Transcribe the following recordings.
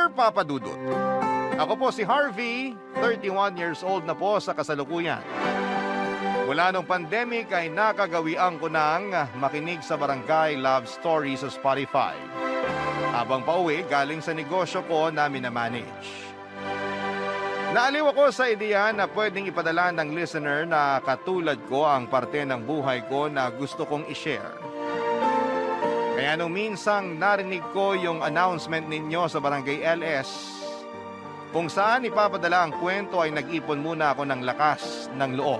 Dear Papa Dudut, ako po si Harvey, 31 years old na po sa kasalukuyan. Mula nung pandemic ay nakagawian ko ng makinig sa Barangay Love Story sa Spotify. Habang pauwi, galing sa negosyo ko na minamanage. Naaliw ako sa ideya na pwedeng ipadala ng listener na katulad ko ang parte ng buhay ko na gusto kong ishare. Kaya nung minsang narinig ko yung announcement ninyo sa Barangay LS, kung saan ipapadala ang kwento ay nag-ipon muna ako ng lakas ng loob.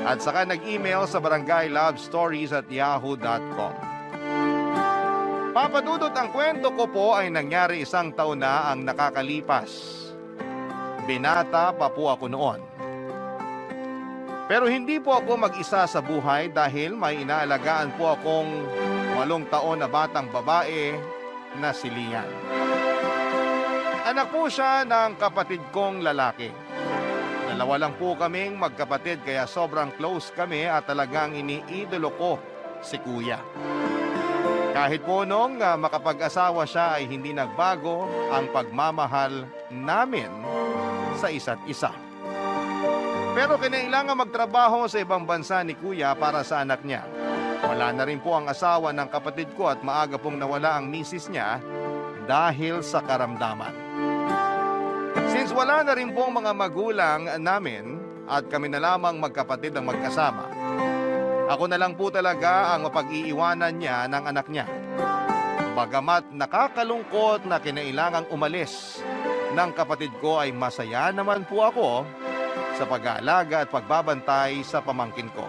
At saka nag-email sa barangaylovestories@yahoo.com. Papadudot, ang kwento ko po ay nangyari 1 taon na ang nakakalipas. Binata pa po ako noon. Pero hindi po ako mag-isa sa buhay dahil may inaalagaan po akong 8 taon na batang babae na si Lian. Anak po siya ng kapatid kong lalaki. Dalawa lang po kaming magkapatid kaya sobrang close kami at talagang iniidolo ko si Kuya. Kahit po nung makapag-asawa siya ay hindi nagbago ang pagmamahal namin sa isa't isa. Pero kinailangan magtrabaho sa ibang bansa ni Kuya para sa anak niya. Wala na rin po ang asawa ng kapatid ko at maaga pong nawala ang misis niya dahil sa karamdaman. Since wala na rin pong mga magulang namin at kami na lamang magkapatid ang magkasama, ako na lang po talaga ang mapag-iiwanan niya ng anak niya. Bagamat nakakalungkot na kinailangang umalis ng kapatid ko ay masaya naman po ako sa pag-aalaga at pagbabantay sa pamangkin ko.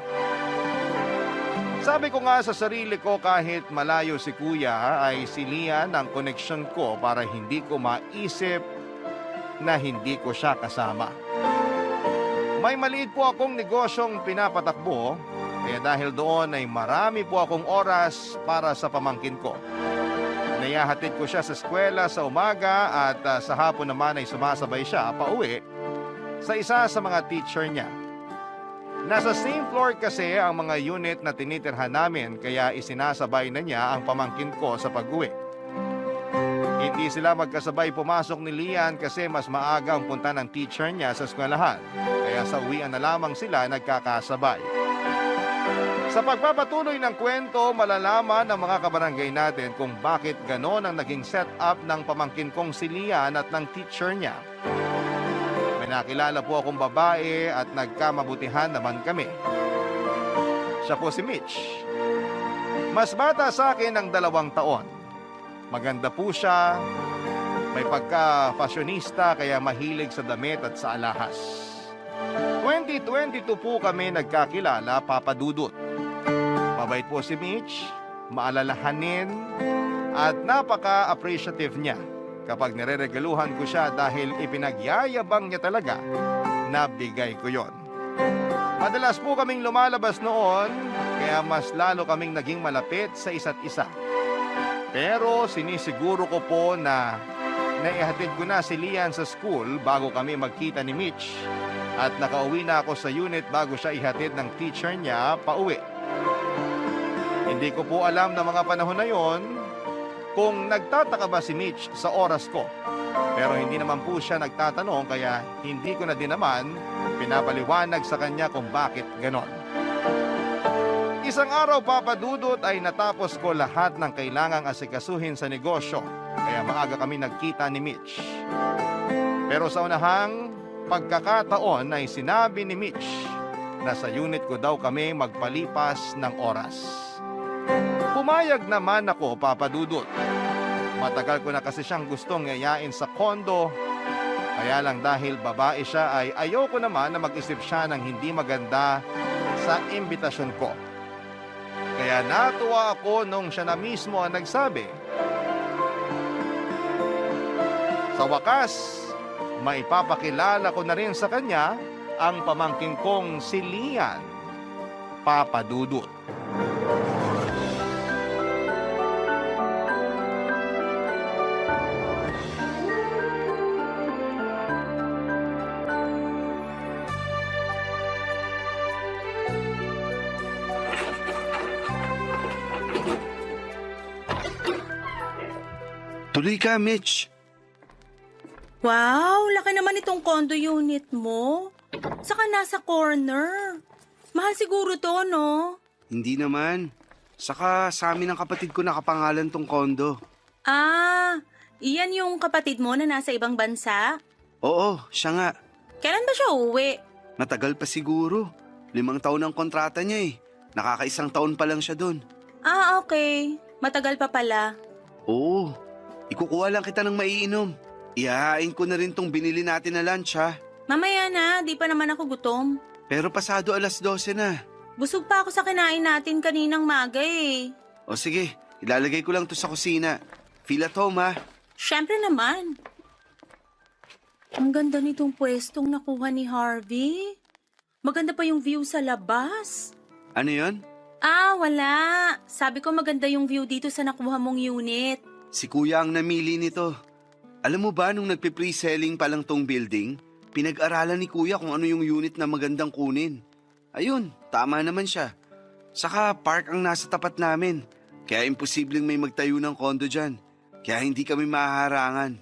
Sabi ko nga sa sarili ko, kahit malayo si Kuya ay si Lian ang connection ko para hindi ko maisip na hindi ko siya kasama. May maliit po akong negosyong pinapatakbo, kaya dahil doon ay marami po akong oras para sa pamangkin ko. Nayahatid ko siya sa eskwela sa umaga at sa hapon naman ay sumasabay siya pauwi sa isa sa mga teacher niya. Nasa same floor kasi ang mga unit na tinitirhan namin kaya isinasabay na niya ang pamangkin ko sa pag-uwi. Hindi sila magkasabay pumasok ni Lian kasi mas maaga ang punta ng teacher niya sa eskwelahan. Kaya sa uwian na lamang sila nagkakasabay. Sa pagpapatuloy ng kwento, malalaman ng mga kabarangay natin kung bakit ganon ang naging setup ng pamangkin kong si Lian at ng teacher niya. May nakilala po akong babae at nagkamabutihan naman kami. Siya po si Mitch. Mas bata sa akin ng 2 taon. Maganda po siya, may pagka-fashionista kaya mahilig sa damit at sa alahas. 2022 po kami nagkakilala, Papa Dudut. Mabait po si Mitch, maalalahanin at napaka-appreciative niya kapag nireregaluhan ko siya dahil ipinagyayabang niya talaga na bigay ko yon. Madalas po kaming lumalabas noon kaya mas lalo kaming naging malapit sa isa't isa. Pero sinisiguro ko po na naihatid ko na si Lian sa school bago kami magkita ni Mitch at nakauwi na ako sa unit bago siya ihatid ng teacher niya pauwi. Hindi ko po alam na mga panahon na yon kung nagtataka ba si Mitch sa oras ko. Pero hindi naman po siya nagtatanong kaya hindi ko na din naman pinapaliwanag sa kanya kung bakit ganon. Isang araw, Papa Dudut, ay natapos ko lahat ng kailangang asikasuhin sa negosyo. Kaya maaga kami nagkita ni Mitch. Pero sa unahang pagkakataon ay sinabi ni Mitch na sa unit ko daw kami magpalipas ng oras. Pumayag naman ako, Papa Dudut. Matagal ko na kasi siyang gustong yayain sa kondo. Kaya lang dahil babae siya ay ayoko naman na mag-isip siya ng hindi maganda sa imbitasyon ko. Kaya natuwa ako nung siya na mismo ang nagsabi. Sa wakas, maipapakilala ko na rin sa kanya ang pamangkin kong si Lian, Papa Dudut. Tuloy ka, Mitch. Wow, laki naman itong condo unit mo. Saka nasa corner. Mahal siguro to, no? Hindi naman. Saka sa amin ng kapatid ko nakapangalan tong kondo. Ah, iyan yung kapatid mo na nasa ibang bansa? Oo, siya nga. Kailan ba siya uwi? Matagal pa siguro. 5 taon ang kontrata niya eh. Nakakaisang taon pa lang siya doon. Ah, okay. Matagal pa pala. Oo. Ikukuha lang kita ng maiinom. Ihahain ko na rin tong binili natin na lunch ha. Mamaya na, di pa naman ako gutom. Pero pasado 12:00 na. Busog pa ako sa kinain natin kaninang maga eh. O sige, ilalagay ko lang to sa kusina. Feel at home ha. Siyempre naman. Ang ganda nitong pwestong nakuha ni Harvey. Maganda pa yung view sa labas. Ano yon? Ah, wala. Sabi ko maganda yung view dito sa nakuha mong unit. Si kuya ang namili nito. Alam mo ba nung nagpe-pre-selling pa lang tong building, pinag-aralan ni kuya kung ano yung unit na magandang kunin. Ayun, tama naman siya. Saka park ang nasa tapat namin. Kaya imposibleng may magtayo ng kondo dyan. Kaya hindi kami mahaharangan.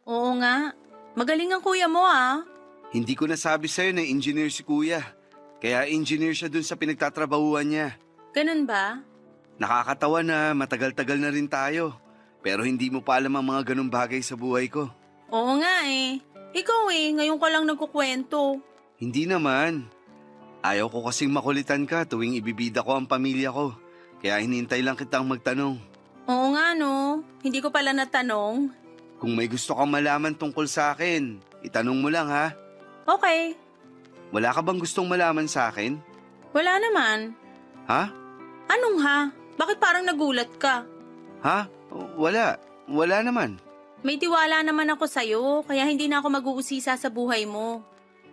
Oo nga. Magaling ang kuya mo ah. Hindi ko nasabi sa'yo na engineer si kuya. Kaya engineer siya dun sa pinagtatrabahuan niya. Ganun ba? Nakakatawa na matagal-tagal na rin tayo. Pero hindi mo pa alam ang mga ganung bagay sa buhay ko. Oo nga eh. Ikaw ngayon ka lang nagkukwento. Hindi naman. Ayaw ko kasing makulitan ka tuwing ibibida ko ang pamilya ko. Kaya hinintay lang kitang magtanong. Oo nga no. Hindi ko pala natanong. Kung may gusto kang malaman tungkol sa akin, itanong mo lang ha. Okay. Wala ka bang gustong malaman sa akin? Wala naman. Ha? Anong ha? Bakit parang nagulat ka? Ha? Wala. Wala naman. May tiwala naman ako sa'yo, kaya hindi na ako mag-uusisa sa buhay mo.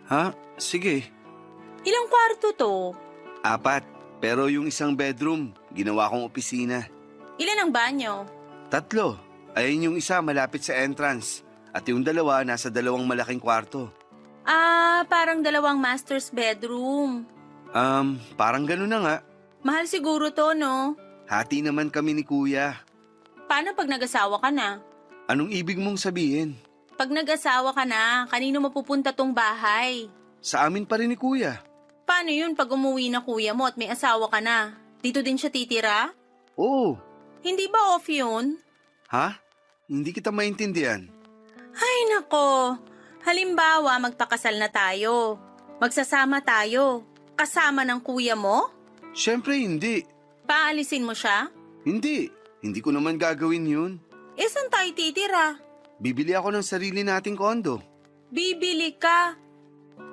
Ha? Sige. Ilang kwarto to? 4. Pero yung isang bedroom, ginawa kong opisina. Ilan ang banyo? 3. Ayun yung isa malapit sa entrance. At yung 2 nasa 2 malaking kwarto. Ah, parang 2 master's bedroom. Parang gano'n na nga. Mahal siguro to, no? Hati naman kami ni kuya. Paano pag nag-asawa ka na? Anong ibig mong sabihin? Pag nag-asawa ka na, kanino mapupunta tong bahay? Sa amin pa rin ni kuya. Paano yun pag umuwi na kuya mo at may asawa ka na? Dito din siya titira? Oo. Hindi ba off yun? Ha? Hindi kita maintindihan. Ay nako, halimbawa magpakasal na tayo. Magsasama tayo. Kasama ng kuya mo? Siyempre hindi. Paalisin mo siya? Hindi. Hindi ko naman gagawin yun. Saan tayo titira? Bibili ako ng sarili nating kondo. Bibili ka.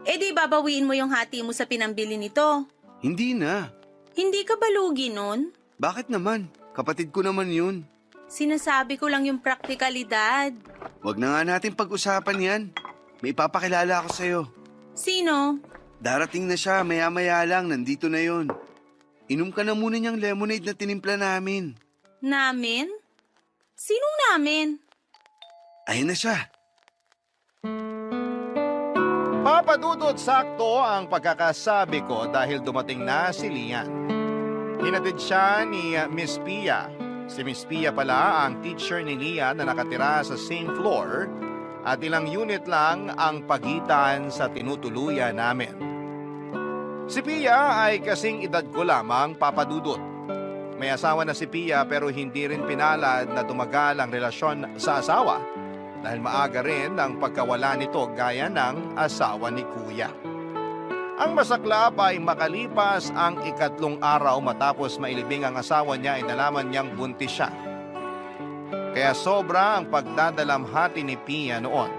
Di babawiin mo yung hati mo sa pinambili nito. Hindi na. Hindi ka balugi nun? Bakit naman? Kapatid ko naman yun. Sinasabi ko lang yung praktikalidad. Wag na nga natin pag-usapan yan. May ipapakilala ako sa'yo. Sino? Darating na siya, maya-maya lang, nandito na yun. Inom ka na muna niyang lemonade na tinimpla namin. Namin? Sinong namin? Ayun na siya. Papadudod sakto ang pagkakasabi ko dahil dumating na si Lian. Hinatid siya ni Miss Pia. Si Miss Pia pala ang teacher ni Lian na nakatira sa same floor at ilang unit lang ang pagitan sa tinutuluyan namin. Si Pia ay kasing edad ko lamang, papadudod. May asawa na si Pia pero hindi rin pinalad na tumagal ang relasyon sa asawa dahil maaga rin ang pagkawala nito gaya ng asawa ni Kuya. Ang masaklap ay makalipas ang 3 araw matapos mailibing ang asawa niya ay nalaman niyang buntis siya. Kaya sobra ang pagdadalamhati ni Pia noon.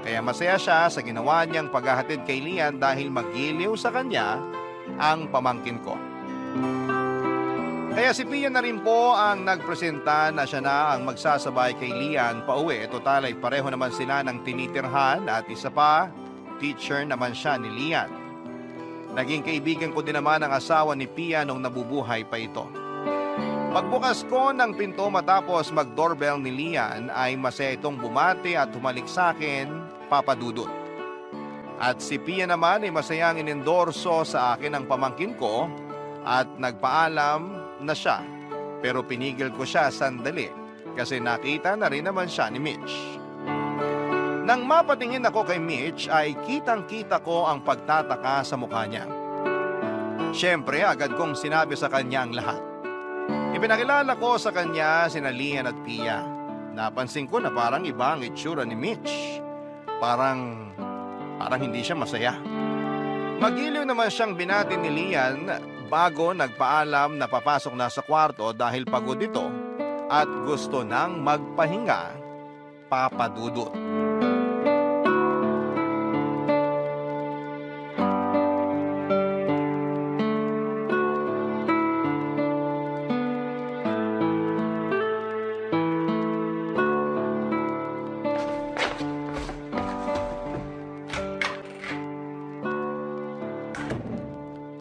Kaya masaya siya sa ginawa niyang paghahatid kay Lian dahil magiliw sa kanya ang pamangkin ko. Kaya si Pia na rin po ang nagpresenta na siya na ang magsasabay kay Lian pauwi. Total ay pareho naman sila ng tinitirhan at isa pa, teacher naman siya ni Lian. Naging kaibigan ko din naman ang asawa ni Pia nung nabubuhay pa ito. Pagbukas ko ng pinto matapos mag-doorbell ni Lian ay masaya itong bumati at humalik sa akin, papadudod. At si Pia naman ay masayang inendorso sa akin ang pamangkin ko at nagpaalam na siya. Pero pinigil ko siya sandali kasi nakita na rin naman siya ni Mitch. Nang mapatingin ako kay Mitch ay kitang-kita ko ang pagtataka sa mukha niya. Siyempre, agad kong sinabi sa kanya ang lahat. Ipinakilala ko sa kanya sina Lian at Pia. Napansin ko na parang iba ang itsura ni Mitch. Parang hindi siya masaya. Magiliw naman siyang binati ni Lian bago nagpaalam na papasok na sa kwarto dahil pagod ito at gusto nang magpahinga, Papa Dudut.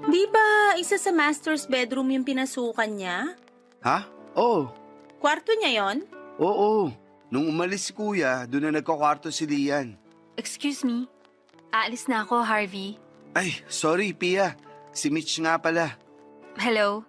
Di ba isa sa master's bedroom yung pinasukan niya? Ha? Oo. Kwarto niya yon? Oo. Nung umalis si kuya, doon na nagkakwarto si Lian. Excuse me. Aalis na ako, Harvey. Ay, sorry Pia. Si Mitch nga pala. Hello?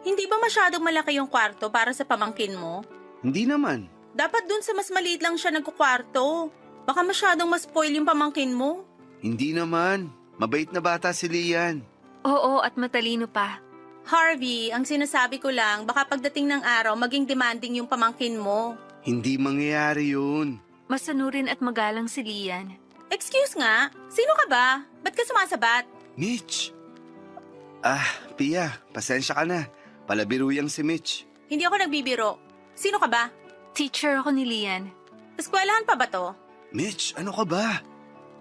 Hindi ba masyadong malaki yung kwarto para sa pamangkin mo? Hindi naman. Dapat dun sa mas maliit lang siya nagkukwarto. Baka masyadong mas-spoil yung pamangkin mo. Hindi naman. Mabait na bata si Lian. Oo, at matalino pa. Harvey, ang sinasabi ko lang, baka pagdating ng araw, maging demanding yung pamangkin mo. Hindi mangyayari yun. Masanurin at magalang si Lian. Excuse nga, sino ka ba? Ba't ka sumasabat? Mitch! Pia, pasensya ka na. Palabiruyang si Mitch. Hindi ako nagbibiro. Sino ka ba? Teacher ako ni Lian. Eskwelahan pa ba to? Mitch, ano ka ba?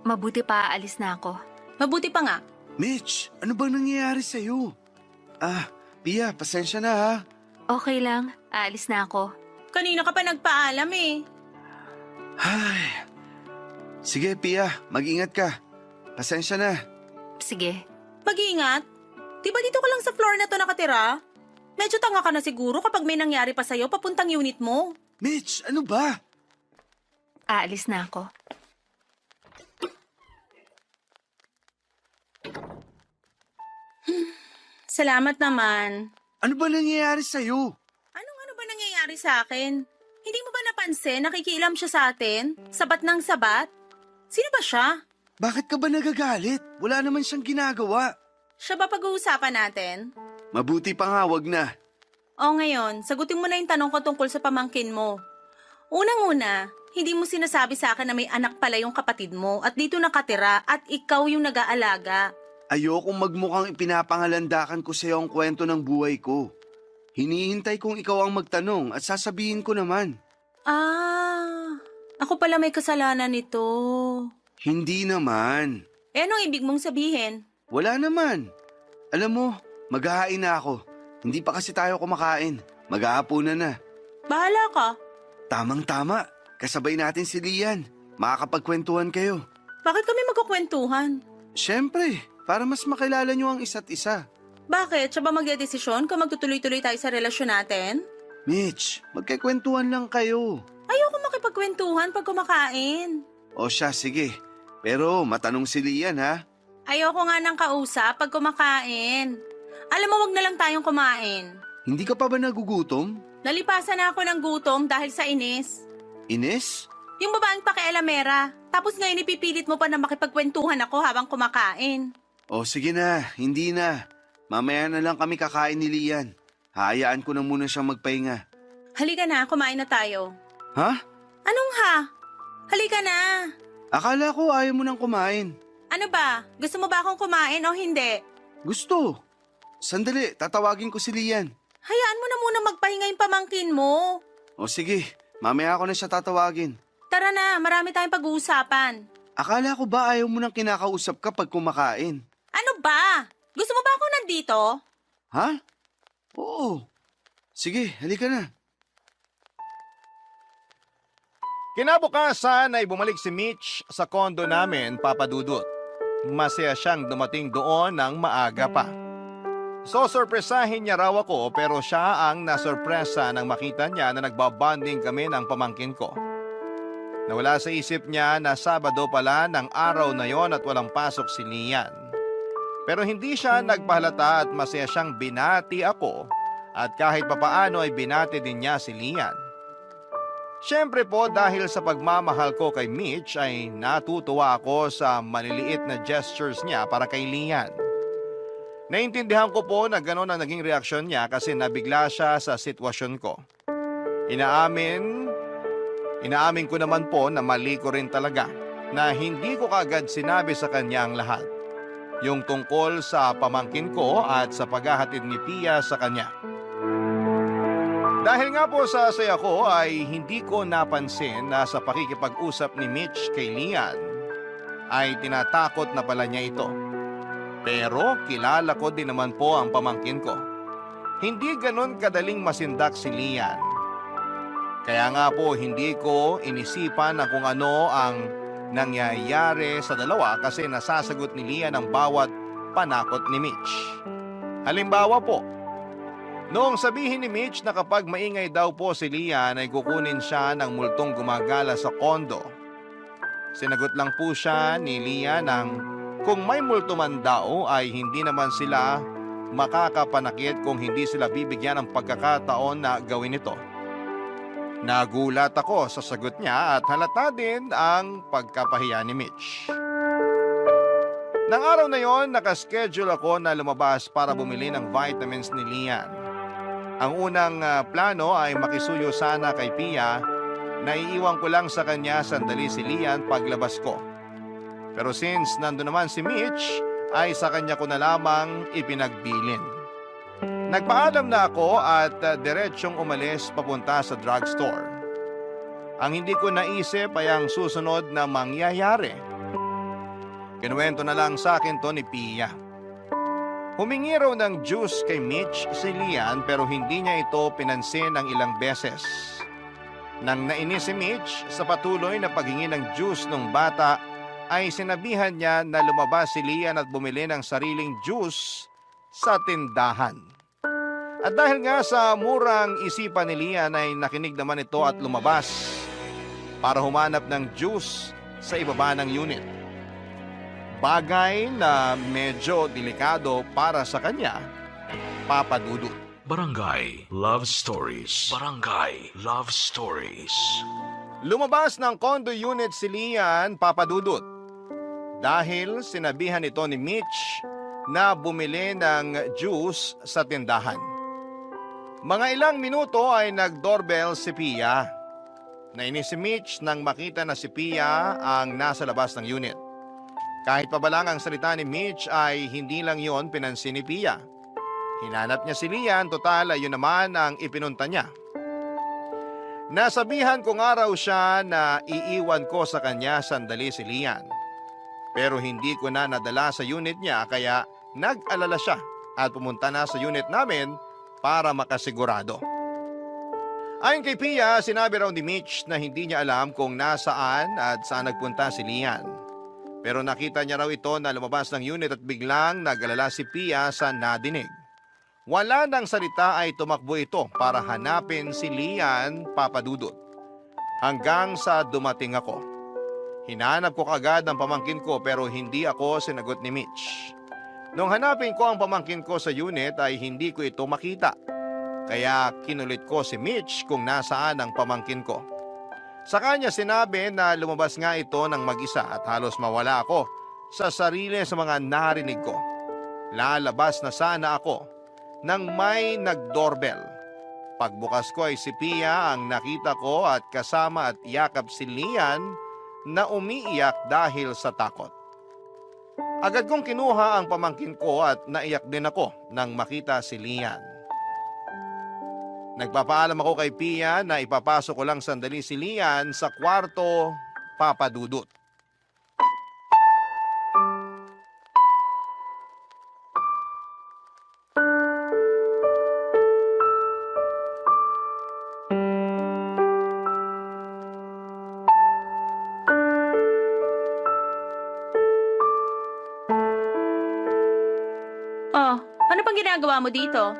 Mabuti pa aalis na ako. Mabuti pa nga. Mitch, ano bang nangyayari sa'yo? Pia, pasensya na ha. Okay lang, aalis na ako. Kanina ka pa nagpaalam eh. Ay. Sige, Pia, mag-ingat ka. Pasensya na. Sige. Mag-iingat. Di ba dito ka lang sa floor na to nakatira? Medyo tanga ka na siguro kapag may nangyari pa sa'yo papuntang unit mo. Mitch, ano ba? Aalis na ako. Salamat naman. Ano ba nangyayari sa'yo? Ano ba nangyayari sa akin? Hindi mo ba napansin nakikialam siya sa atin? Sabat ng sabat? Sino ba siya? Bakit ka ba nagagalit? Wala naman siyang ginagawa. Siya ba pag-uusapan natin? Mabuti pa nga, wag na. O ngayon, sagutin mo na yung tanong ko tungkol sa pamangkin mo. Unang-una, hindi mo sinasabi sa akin na may anak pala yung kapatid mo at dito nakatira at ikaw yung nag-aalaga. Ayokong magmukhang ipinapangalandakan ko sa'yo ang kwento ng buhay ko. Hinihintay kong ikaw ang magtanong at sasabihin ko naman. Ako pala may kasalanan nito. Hindi naman. Anong ibig mong sabihin? Wala naman. Alam mo, maghahain na ako. Hindi pa kasi tayo kumakain. Maghahapunan na. Bahala ka. Tamang-tama. Kasabay natin si Lian. Makakapagkwentuhan kayo. Bakit kami magkukwentuhan? Siyempre, para mas makilala nyo ang isa't isa. Bakit? Siya ba magdedesisyon kung magtutuloy-tuloy tayo sa relasyon natin? Mitch, magkikwentuhan lang kayo. Ayoko makipagkwentuhan pag kumakain. O siya, sige. Pero matanong si Lian ha. Ayoko nga ng kausap pag kumakain. Alam mo, wag na lang tayong kumain. Hindi ka pa ba nagugutom? Nalipasan na ako ng gutom dahil sa inis. Ines? Yung babaeng pakialamera. Tapos ngayon ipipilit mo pa na makipagkwentuhan ako habang kumakain. O sige na, hindi na. Mamaya na lang kami kakain ni Lian. Hayaan ko na muna siyang magpahinga. Halika na, kumain na tayo. Ha? Anong ha? Halika na. Akala ko ayaw mo nang kumain. Ano ba? Gusto mo ba akong kumain o hindi? Gusto. Sandali, tatawagin ko si Lian. Hayaan mo na muna magpahinga yung pamangkin mo. O sige, mamaya ako na siya tatawagin. Tara na, marami tayong pag-uusapan. Akala ko ba ayaw mo nang kinakausap kapag kumakain? Ano ba? Gusto mo ba ako nandito? Ha? Oo. Sige, halika na. Kinabukasan ay bumalik si Mitch sa kondo namin, Papa Dudut. Masaya siyang dumating doon ng maaga pa. So sorpresahin niya raw ako pero siya ang nasorpresa nang makita niya na nagbabanding kami ng pamangkin ko. Nawala sa isip niya na Sabado pala ng araw na yon at walang pasok si Lian. Pero hindi siya nagpahalata at masaya siyang binati ako at kahit papaano ay binati din niya si Lian. Siyempre po dahil sa pagmamahal ko kay Mitch ay natutuwa ako sa maliliit na gestures niya para kay Lian. Naintindihan ko po na gano'n ang naging reaksyon niya kasi nabigla siya sa sitwasyon ko. Inaamin ko naman po na mali ko rin talaga na hindi ko kaagad sinabi sa kanya ang lahat. Yung tungkol sa pamangkin ko at sa paghahatid ni Pia sa kanya. Dahil nga po sa saya ko ay hindi ko napansin na sa pakikipag-usap ni Mitch kay Lian ay tinatakot na pala niya ito. Pero kilala ko din naman po ang pamangkin ko. Hindi ganun kadaling masindak si Lian. Kaya nga po hindi ko inisipan na kung ano ang nangyayari sa dalawa kasi nasasagot ni Lian ang bawat panakot ni Mitch. Halimbawa po, noong sabihin ni Mitch na kapag maingay daw po si Lian ay kukunin siya ng multong gumagala sa kondo. Sinagot lang po siya ni Lian ng kung may multo man daw ay hindi naman sila makakapanakit kung hindi sila bibigyan ng pagkakataon na gawin ito. Nagulat ako sa sagot niya at halata din ang pagkapahiya ni Mitch. Nang araw na yon, nakaschedule ako na lumabas para bumili ng vitamins ni Lian. Ang unang plano ay makisuyo sana kay Pia na iiwan ko lang sa kanya sandali si Lian paglabas ko. Pero since nando naman si Mitch, ay sa kanya ko na lamang ipinagbilin. Nagpaalam na ako at diretsyong umalis papunta sa drugstore. Ang hindi ko naisip ay ang susunod na mangyayari. Kinuwento na lang sa akin to ni Pia. Humingi raw ng juice kay Mitch si Lian pero hindi niya ito pinansin ng ilang beses. Nang nainis si Mitch sa patuloy na paghingi ng juice ng bata ay sinabihan niya na lumabas si Lian at bumili ng sariling juice sa tindahan. At dahil nga sa murang isipan ni Lian ay nakinig naman ito at lumabas para humanap ng juice sa ibaba ng unit. Bagay na medyo delikado para sa kanya, Papa Dudut. Barangay Love Stories. Barangay Love Stories. Lumabas ng condo unit si Lian, Papa Dudut. Dahil sinabihan ito ni Mitch na bumili ng juice sa tindahan. Mga ilang minuto ay nag-doorbell si Pia. Nainis si Mitch nang makita na si Pia ang nasa labas ng unit. Kahit pa ba lang ang salita ni Mitch ay hindi lang yon pinansin ni Pia. Hinanap niya si Lian, total ay yun naman ang ipinunta niya. Nasabihan ko nga raw siya na iiwan ko sa kanya sandali si Lian. Pero hindi ko na nadala sa unit niya kaya nag-alala siya at pumunta na sa unit namin para makasigurado. Ayon kay Pia, sinabi raw ni Mitch na hindi niya alam kung nasaan at saan nagpunta si Lian. Pero nakita niya raw ito na lumabas ng unit at biglang nag-alala si Pia sa nadinig. Wala nang salita ay tumakbo ito para hanapin si Lian, Papa Dudut. Hanggang sa dumating ako. Hinanap ko kagad ang pamangkin ko pero hindi ako sinagot ni Mitch. Nung hanapin ko ang pamangkin ko sa unit ay hindi ko ito makita. Kaya kinulit ko si Mitch kung nasaan ang pamangkin ko. Sa kanya sinabi na lumabas nga ito ng mag-isa at halos mawala ako sa sarili sa mga narinig ko. Lalabas na sana ako nang may nag-doorbell. Pagbukas ko ay si Pia ang nakita ko at kasama at yakap si Lian na umiiyak dahil sa takot. Agad kong kinuha ang pamangkin ko at naiyak din ako nang makita si Lian. Nagpapaalam ako kay Pia na ipapasok ko lang sandali si Lian sa kwarto, Papa Dudut. Oh, ano pang ginagawa mo dito?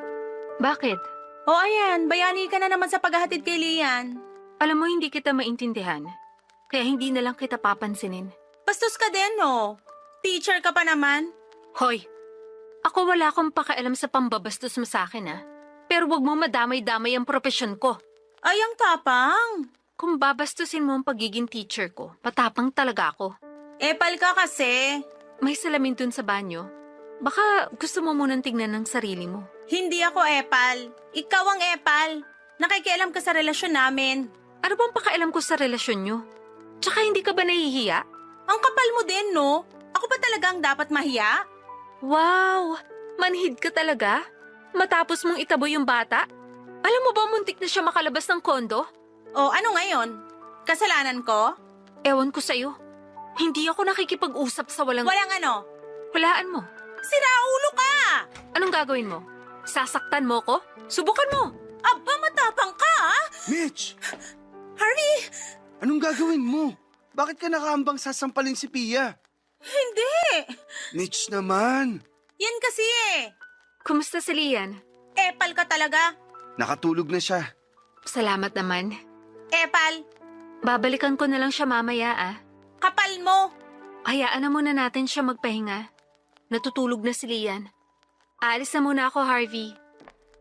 Bakit? O ayan, bayani ka na naman sa paghahatid kay Lian. Alam mo, hindi kita maintindihan. Kaya hindi na lang kita papansinin. Bastos ka din, no? Teacher ka pa naman. Hoy, ako wala akong pakialam sa pambabastos mo sa akin, ha? Pero wag mo madamay-damay ang propesyon ko. Ay, ang tapang. Kung babastusin mo ang pagiging teacher ko, patapang talaga ako. Epal ka kasi. May salamin dun sa banyo. Baka gusto mo munang tignan ng sarili mo. Hindi ako epal. Ikaw ang epal. Nakikialam ka sa relasyon namin. Ano bang pakialam ko sa relasyon nyo? Tsaka hindi ka ba nahihiya? Ang kapal mo din, no? Ako ba talagang dapat mahiya? Wow! Manhid ka talaga? Matapos mong itabo yung bata? Alam mo ba muntik na siya makalabas ng kondo? O ano ngayon? Kasalanan ko? Ewan ko sa'yo. Hindi ako nakikipag-usap sa walang... Walang ano? Walaan mo. Siraulo ka! Anong gagawin mo? Sasaktan mo ko? Subukan mo! Aba, matapang ka, ah! Mitch! Harvey! Anong gagawin mo? Bakit ka nakaambang sasampalin si Pia? Hindi! Mitch naman! Yan kasi eh. Kumusta si Lian? Epal ka talaga. Nakatulog na siya. Salamat naman. Epal, Babalikan ko na lang siya mamaya ah. kapal mo. Hayaan na muna natin siya magpahinga. Natutulog na si Lian. Aalis na muna ako, Harvey.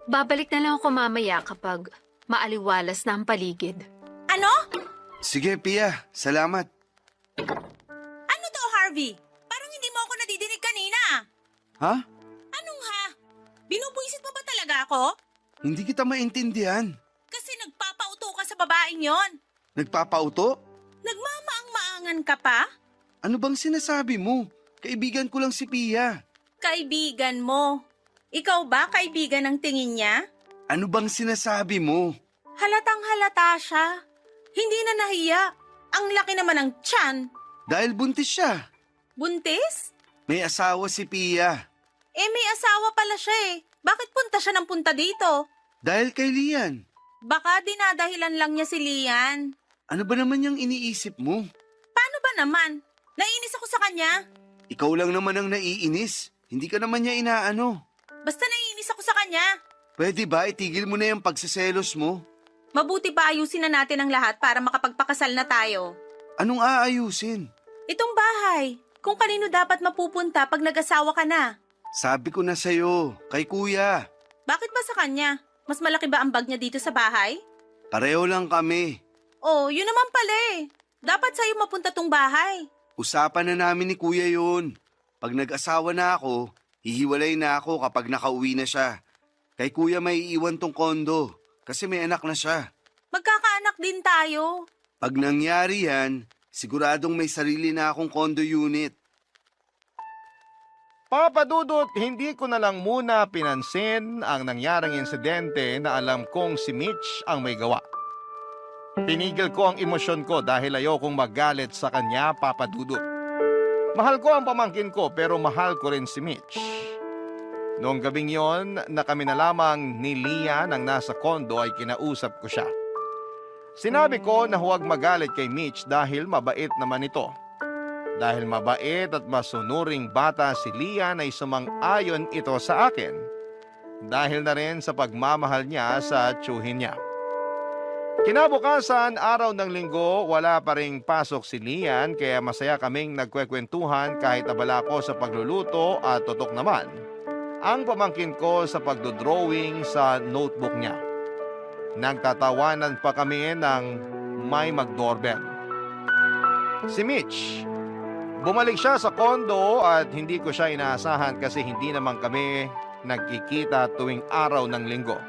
Babalik na lang ako mamaya kapag maaliwalas na ang paligid. Ano? Sige, Pia. Salamat. Ano to, Harvey? Parang hindi mo ako nadidinig kanina. Ha? Anong ha? Binubuisit mo ba talaga ako? Hindi kita maintindihan. Kasi nagpapauto ka sa babaeng yon. Nagpapauto? Nagmamaang-maangan ka pa? Ano bang sinasabi mo? Kaibigan ko lang si Pia. Kaibigan mo. Ikaw ba kaibigan ng tingin niya? Ano bang sinasabi mo? Halatang halata siya. Hindi na nahiya. Ang laki naman ng tiyan. Dahil buntis siya. Buntis? May asawa si Pia. Eh may asawa pala siya eh. Bakit punta siya ng punta dito? Dahil kay Lian. Baka dinadahilan lang niya si Lian. Ano ba naman yung iniisip mo? Paano ba naman? Naiinis ako sa kanya. Ikaw lang naman ang naiinis. Hindi ka naman niya inaano. Basta naiinis ako sa kanya. Pwede ba itigil mo na yung pagsiselos mo? Mabuti pa ayusin na natin ang lahat para makapagpakasal na tayo. Anong aayusin? Itong bahay, kung kanino dapat mapupunta pag nag-asawa ka na. Sabi ko na sa'yo, kay kuya. Bakit ba sa kanya? Mas malaki ba ang bag niya dito sa bahay? Pareho lang kami. Oh, yun naman pala eh. Dapat sa'yo mapunta tong bahay. Usapan na namin ni kuya yun. Pag nag-asawa na ako, hihiwalay na ako kapag nakauwi na siya. Kay kuya may iiwan tong kondo kasi may anak na siya. Magkakaanak din tayo. Pag nangyari yan, siguradong may sarili na akong condo unit. Papa Dudut, hindi ko na lang muna pinansin ang nangyaring insidente na alam kong si Mitch ang may gawa. Pinigil ko ang emosyon ko dahil ayokong magalit sa kanya, Papa Dudut. Mahal ko ang pamangkin ko pero mahal ko rin si Mitch. Noong gabing yon na kami na lamang ni Lian ang nasa kondo ay kinausap ko siya. Sinabi ko na huwag magalit kay Mitch dahil mabait naman ito. Dahil mabait at masunuring bata si Lian ay sumang-ayon ito sa akin. Dahil na rin sa pagmamahal niya sa tiyuhin niya. Kinabukasan, araw ng linggo, wala pa ring pasok si Lian kaya masaya kaming nagkwekwentuhan kahit abala ko sa pagluluto at tutok naman ang pamangkin ko sa pagdodrawing sa notebook niya. Nagtatawanan pa kami ng may mag-doorbell. Si Mitch. Bumalik siya sa kondo at hindi ko siya inaasahan kasi hindi naman kami nagkikita tuwing araw ng linggo.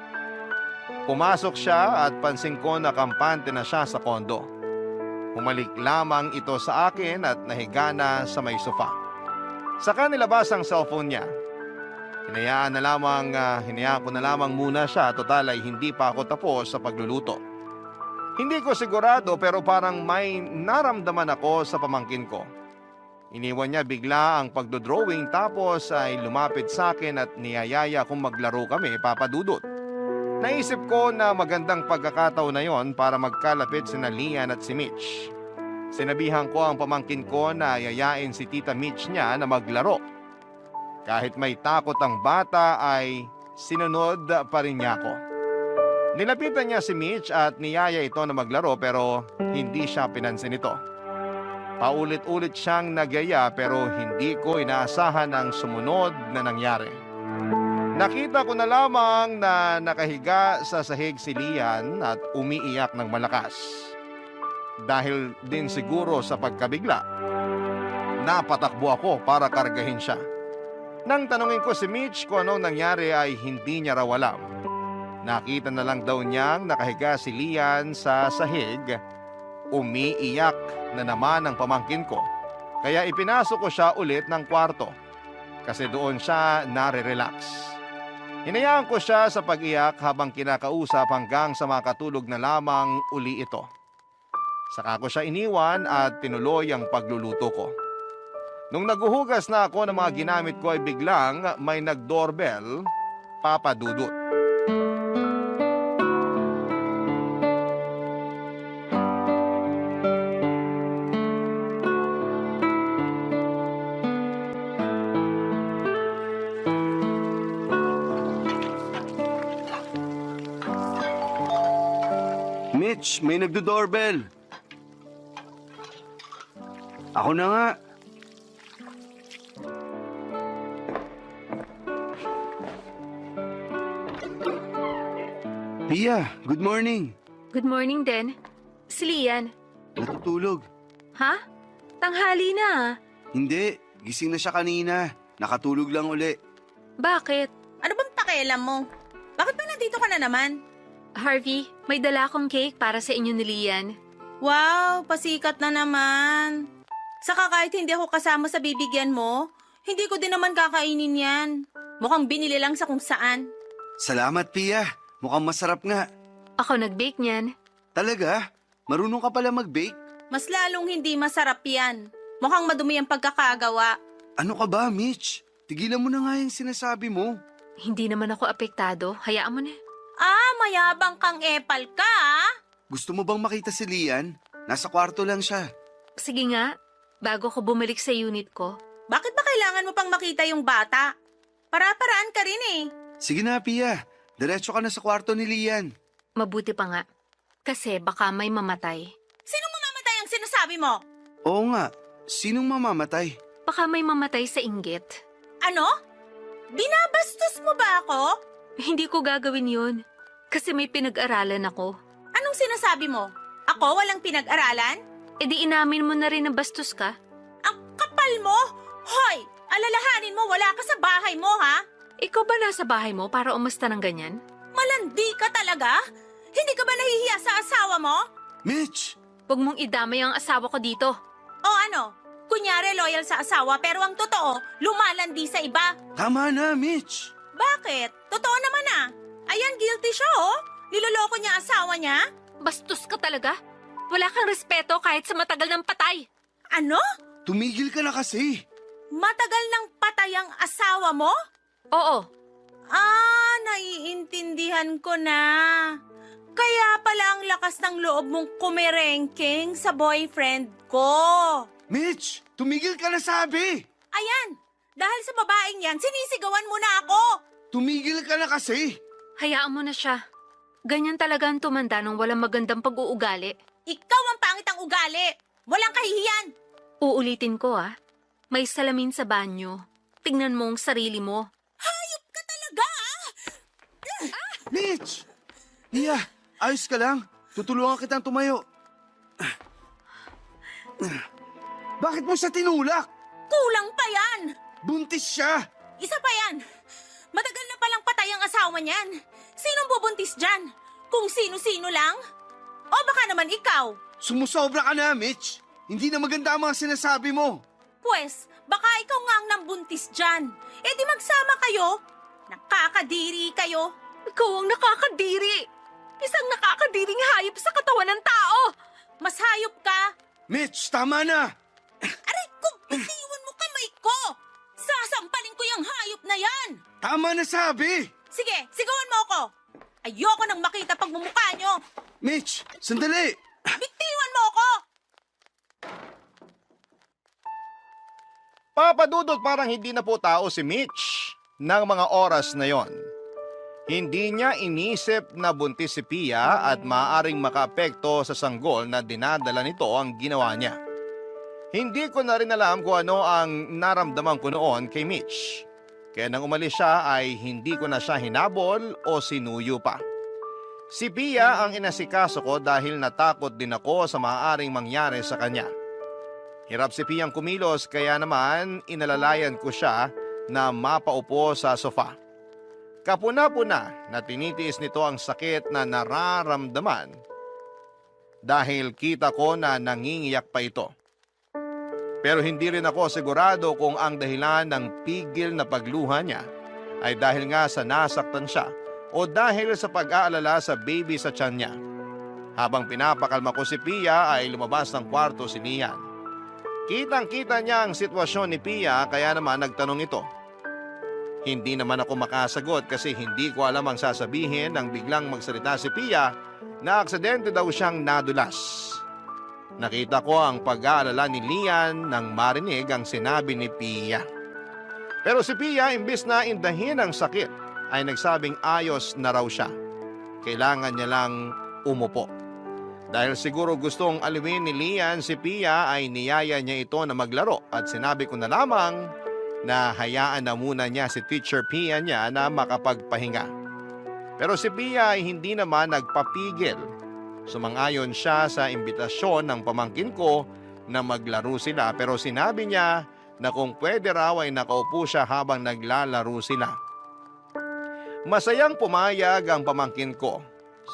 Pumasok siya at pansin ko na kampante na siya sa kondo. Humalik lamang ito sa akin at nahiga na sa may sofa. Saka nilabas ang cellphone niya. Hinayaan ko na lamang muna siya, total ay hindi pa ako tapos sa pagluluto. Hindi ko sigurado pero parang may naramdaman ako sa pamangkin ko. Iniwan niya bigla ang pagdodrawing tapos ay lumapit sa akin at niyayaya kung maglaro kami, Papa Dudut. Naisip ko na magandang pagkakataon na yon para magkalapit sina Lian at si Mitch. Sinabihan ko ang pamangkin ko na yayain si Tita Mitch niya na maglaro. Kahit may takot ang bata ay sinunod pa rin niya ako. Nilapitan niya si Mitch at niyaya ito na maglaro pero hindi siya pinansin ito. Paulit-ulit siyang nagyaya pero hindi ko inaasahan ang sumunod na nangyari. Nakita ko na lamang na nakahiga sa sahig si Lian at umiiyak ng malakas. Dahil din siguro sa pagkabigla, napatakbo ako para kargahin siya. Nang tanungin ko si Mitch kung anong nangyari ay hindi niya raw alam. Nakita na lang daw niyang nakahiga si Lian sa sahig. Umiiyak na naman ang pamangkin ko. Kaya ipinasok ko siya ulit ng kwarto. Kasi doon siya nare-relax. Hinayaan ko siya sa pag-iyak habang kinakausap hanggang sa makatulog na lamang uli ito. Saka ko siya iniwan at tinuloy ang pagluluto ko. Nung naguhugas na ako ng mga ginamit ko ay biglang may nag-doorbell, Papa Dudut. Mitch, may nagdo-doorbell. Ako na nga. Pia, good morning. Good morning din. Si Lian. Natutulog. Ha? Tanghali na ah. Hindi, gising na siya kanina. Nakatulog lang uli. Bakit? Ano bang pakialam mo? Bakit ba nandito ka na naman? Harvey, may dala akong cake para sa inyo ni Lian. Wow, pasikat na naman. Saka kahit hindi ako kasama sa bibigyan mo, hindi ko din naman kakainin yan. Mukhang binili lang sa kung saan. Salamat, Pia. Mukhang masarap nga. Ako nag-bake niyan. Talaga? Marunong ka pala mag-bake? Mas lalong hindi masarap yan. Mukhang madumi ang pagkakagawa. Ano ka ba, Mitch? Tigilan mo na nga yung sinasabi mo. Hindi naman ako apektado. Hayaan mo na. Ah, mayabang kang epal ka, ah? Gusto mo bang makita si Lian? Nasa kwarto lang siya. Sige nga, bago ko bumalik sa unit ko. Bakit ba kailangan mo pang makita yung bata? Para-paraan ka rin eh. Sige na, Pia. Diretso ka na sa kwarto ni Lian. Mabuti pa nga. Kasi baka may mamatay. Sinong mamamatay ang sinasabi mo? Oo nga. Sinong mamamatay? Baka may mamatay sa inggit. Ano? Binabastos mo ba ako? Hindi ko gagawin yun. Kasi may pinag-aralan ako. Anong sinasabi mo? Ako walang pinag-aralan? E di inamin mo na rin na bastos ka. Ang kapal mo? Hoy! Alalahanin mo wala ka sa bahay mo, ha? Ikaw ba nasa bahay mo para umasta ng ganyan? Malandi ka talaga? Hindi ka ba nahihiya sa asawa mo? Mitch! Huwag mong idamay ang asawa ko dito. O ano? Kunyari loyal sa asawa pero ang totoo, lumalandi sa iba. Tama na, Mitch! Bakit? Totoo naman ah. Ayan, guilty siya oh. Niloloko niya asawa niya. Bastos ka talaga. Wala kang respeto kahit sa matagal ng patay. Ano? Tumigil ka na kasi. Matagal nang patay ang asawa mo? Oo, Ah, naiintindihan ko na. Kaya pala ang lakas ng loob mong kumerengking sa boyfriend ko. Mitch! Tumigil ka na sabi! Ayan, dahil sa babaeng yan, sinisigawan mo na ako. Tumigil ka na kasi! hayaan mo na siya. Ganyan talaga ang tumanda ng walang magandang pag-uugali. Ikaw ang pangit ang ugali. Walang kahihiyan. Uulitin ko ah. May salamin sa banyo. Tingnan mo ang sarili mo. Hayop ka talaga ah. Mitch! Iya, ayos ka lang. Tutulungan kitang tumayo. Bakit mo siya tinulak? Kulang pa yan. Buntis siya! Isa pa yan. Matagal na palang patay ang asawa niyan. Sinong bubuntis dyan? Kung sino-sino lang? O baka naman ikaw? Sumusobra ka na, Mitch. Hindi na maganda ang mga sinasabi mo. Pwes, baka ikaw nga ang nambuntis dyan. E di magsama kayo. Nakakadiri kayo. Ikaw ang nakakadiri. Isang nakakadiring hayop sa katawan ng tao. Mas hayop ka. Mitch, tama na! Aray ko, bitiwan mo kamay ko. Sasampalin ko yung hayop na yan. Tama na sabi! Sige, sigawan mo ako. Ayoko nang makita pagmumukha nyo. Mitch, sandali! Bitiwan mo ako. Papadudot parang hindi na po tao si Mitch ng mga oras na yon. Hindi niya inisip na buntis si Pia at maaaring makaapekto sa sanggol na dinadala nito ang ginawa niya. Hindi ko na rin alam kung ano ang naramdaman ko noon kay Mitch. Kaya nang umalis siya ay hindi ko na siya hinabol o sinuyo pa. Si Pia ang inasikaso ko dahil natakot din ako sa maaaring mangyari sa kanya. Hirap si Piyang kumilos kaya naman inalalayan ko siya na mapaupo sa sofa. Kapuna-puna na tinitiis nito ang sakit na nararamdaman dahil kita ko na nangingiyak pa ito. Pero hindi rin ako sigurado kung ang dahilan ng pigil na pagluha niya ay dahil nga sa nasaktan siya o dahil sa pag-aalala sa baby sa tiyan niya. Habang pinapakalma ko si Pia ay lumabas ng kwarto si Lian. Kitang-kita niya ang sitwasyon ni Pia kaya naman nagtanong ito. Hindi naman ako makasagot kasi hindi ko alam ang sasabihin nang biglang magsalita si Pia na aksidente daw siyang nadulas. Nakita ko ang pag-aalala ni Lian nang marinig ang sinabi ni Pia. Pero si Pia imbis na indahin ang sakit ay nagsabing ayos na raw siya. Kailangan niya lang umupo. Dahil siguro gustong aliwin ni Lian si Pia ay niyaya niya ito na maglaro at sinabi ko na lamang na hayaan na muna niya si Teacher Pia niya na makapagpahinga. Pero si Pia ay hindi naman nagpapigil. Sumang-ayon siya sa imbitasyon ng pamangkin ko na maglaro sila pero sinabi niya na kung pwede raw ay nakaupo siya habang naglalaro sila. Masayang pumayag ang pamangkin ko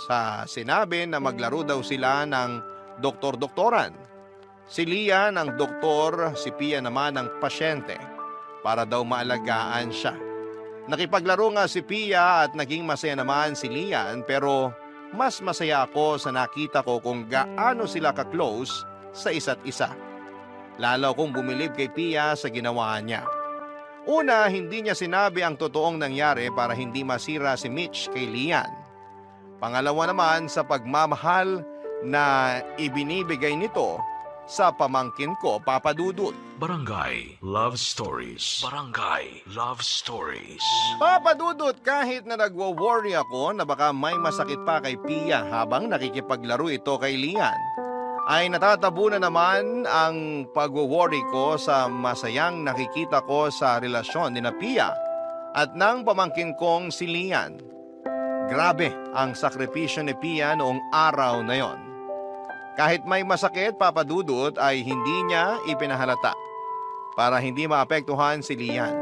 sa sinabi na maglaro daw sila ng doktor-doktoran. Si Lian ang doktor, si Pia naman ang pasyente para daw maalagaan siya. Nakipaglaro nga si Pia at naging masaya naman si Lian pero mas masaya ako sa nakita ko kung gaano sila ka-close sa isa't isa. Lalo kong bumilib kay Pia sa ginawa niya. Una, hindi niya sinabi ang totoong nangyari para hindi masira si Mitch kay Lian. Pangalawa naman sa pagmamahal na ibinibigay nito sa pamangkin ko, Papa Dudut. Barangay Love Stories. Barangay Love Stories. Papa Dudut, kahit na nagwo-worry ako na baka may masakit pa kay Pia habang nakikipaglaro ito kay Lian, ay natatabunan naman ang pagwo-worry ko sa masayang nakikita ko sa relasyon ni Pia at ng pamangkin kong si Lian. Grabe ang sakripisyo ni Pia noong araw na yon. Kahit may masakit, Papa Dudut, ay hindi niya ipinahalata para hindi maapektuhan si Lian.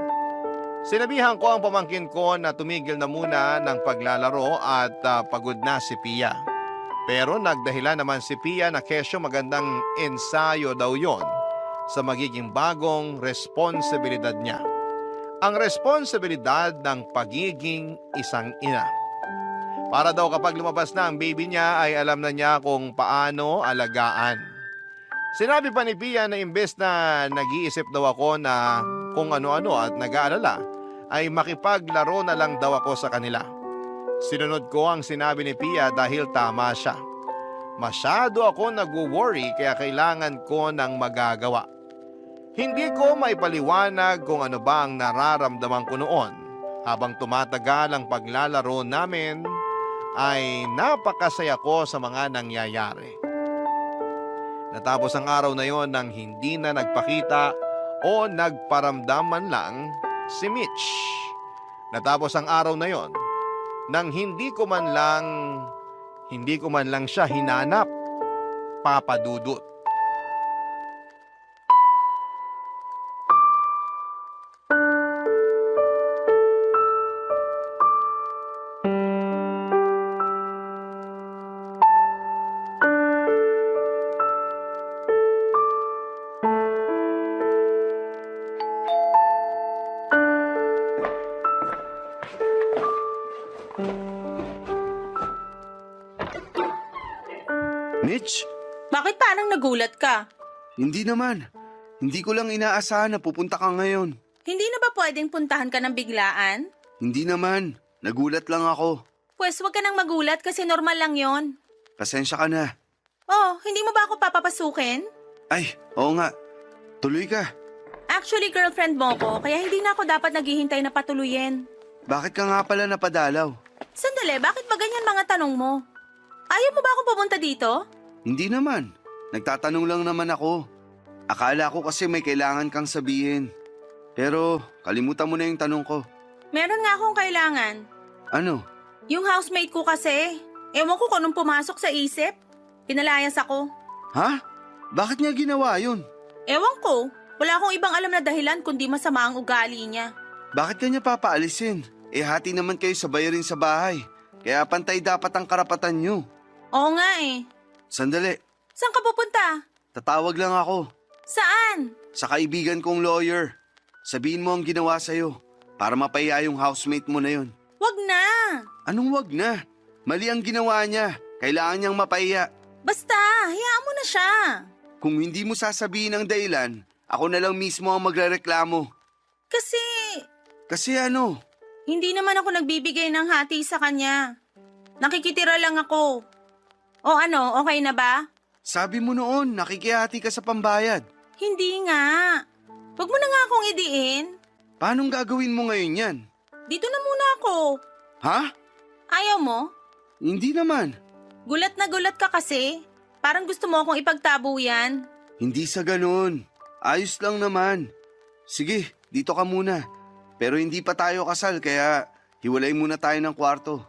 Sinabihan ko ang pamangkin ko na tumigil na muna ng paglalaro at pagod na si Pia. Pero nagdahilan naman si Pia na kesyo magandang ensayo daw yon sa magiging bagong responsibilidad niya. Ang responsibilidad ng pagiging isang ina. Para daw kapag lumabas na ang baby niya ay alam na niya kung paano alagaan. Sinabi pa ni Pia na imbes na nag-iisip daw ako na kung ano-ano at nag-aalala, ay makipaglaro na lang daw ako sa kanila. Sinunod ko ang sinabi ni Pia dahil tama siya. Masyado ako nag-worry kaya kailangan ko ng magagawa. Hindi ko maipaliwanag kung ano ba ang nararamdaman ko noon. Habang tumatagal ang paglalaro namin, ay napakasaya ko sa mga nangyayari. Natapos ang araw na yon nang hindi na nagpakita o nagparamdam man lang si Mitch. Natapos ang araw na yon nang hindi ko man lang siya hinanap, Papa Dudut. Mitch, Bakit parang nagulat ka? hindi naman. Hindi ko lang inaasahan na pupunta ka ngayon. Hindi na ba pwedeng puntahan ka ng biglaan? Hindi naman. Nagulat lang ako. Pwes wag ka nang magulat kasi normal lang yon. Pasensya ka na. Oh, hindi mo ba ako papapasukin? Ay, oo nga. Tuloy ka. Actually, girlfriend mo ko, kaya hindi na ako dapat naghihintay na patuluyin. Bakit ka nga pala napadalaw? Sandali, bakit ba ganyan mga tanong mo? Ayaw mo ba akong pumunta dito? Hindi naman. Nagtatanong lang naman ako. Akala ko kasi may kailangan kang sabihin. Pero kalimutan mo na yung tanong ko. Meron nga akong kailangan. Ano? Yung housemate ko kasi. Ewan ko kung anong pumasok sa isip. Pinalayas ako. Ha? Bakit niya ginawa yun? Ewan ko. Wala akong ibang alam na dahilan kundi masama ang ugali niya. Bakit kanya papaalisin? Hati naman kayo sa bayarin sa bahay. Kaya pantay dapat ang karapatan nyo. Oo nga eh. Sandali, Saan ka pupunta? tatawag lang ako. Saan? Sa kaibigan kong lawyer. Sabihin mo ang ginawa sa'yo para mapahiya yung housemate mo na yun. Wag na. Anong wag na? Mali ang ginawa niya. Kailangan niyang mapahiya. Basta, hayaan mo na siya. Kung hindi mo sasabihin ang dahilan, ako na lang mismo ang magrereklamo. Kasi ano? Hindi naman ako nagbibigay ng hati sa kanya. Nakikitira lang ako. O ano, okay na ba? Sabi mo noon, nakikihati ka sa pambayad. Hindi nga. Wag mo na nga akong idiin. Paanong gagawin mo ngayon yan? Dito na muna ako. Ha? Ayaw mo? Hindi naman. Gulat na gulat ka kasi. Parang gusto mo akong ipagtabo yan. Hindi sa ganun. Ayos lang naman. Sige, dito ka muna. Pero hindi pa tayo kasal kaya hiwalay muna tayo ng kwarto.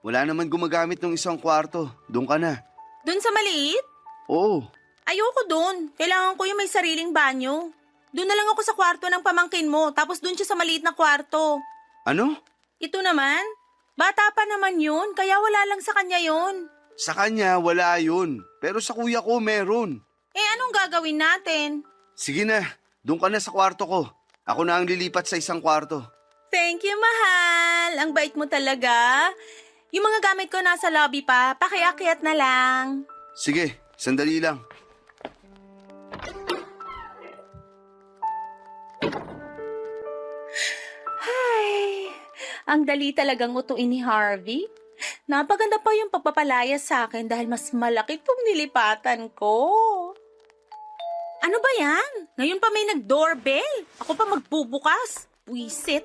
Wala naman gumagamit ng isang kwarto. Doon ka na. Doon sa maliit? Oo. Ayoko doon. Kailangan ko yung may sariling banyo. Doon na lang ako sa kwarto ng pamangkin mo, tapos doon siya sa maliit na kwarto. Ano? Ito naman? Bata pa naman yun, kaya wala lang sa kanya yun. Sa kanya, wala yun. Pero sa kuya ko, meron. Anong gagawin natin? Sige na, doon ka na sa kwarto ko. Ako na ang lilipat sa isang kwarto. Thank you, mahal. Ang bait mo talaga. Yung mga gamit ko nasa lobby pa, pakiakyat na lang. Sige, sandali lang. Ay, ang dali talagang utuin ni Harvey. Napaganda pa yung pagpapalaya sa akin dahil mas malaki itong nilipatan ko. Ano ba yan? Ngayon pa may nag-doorbell. Ako pa magbubukas. Puisit.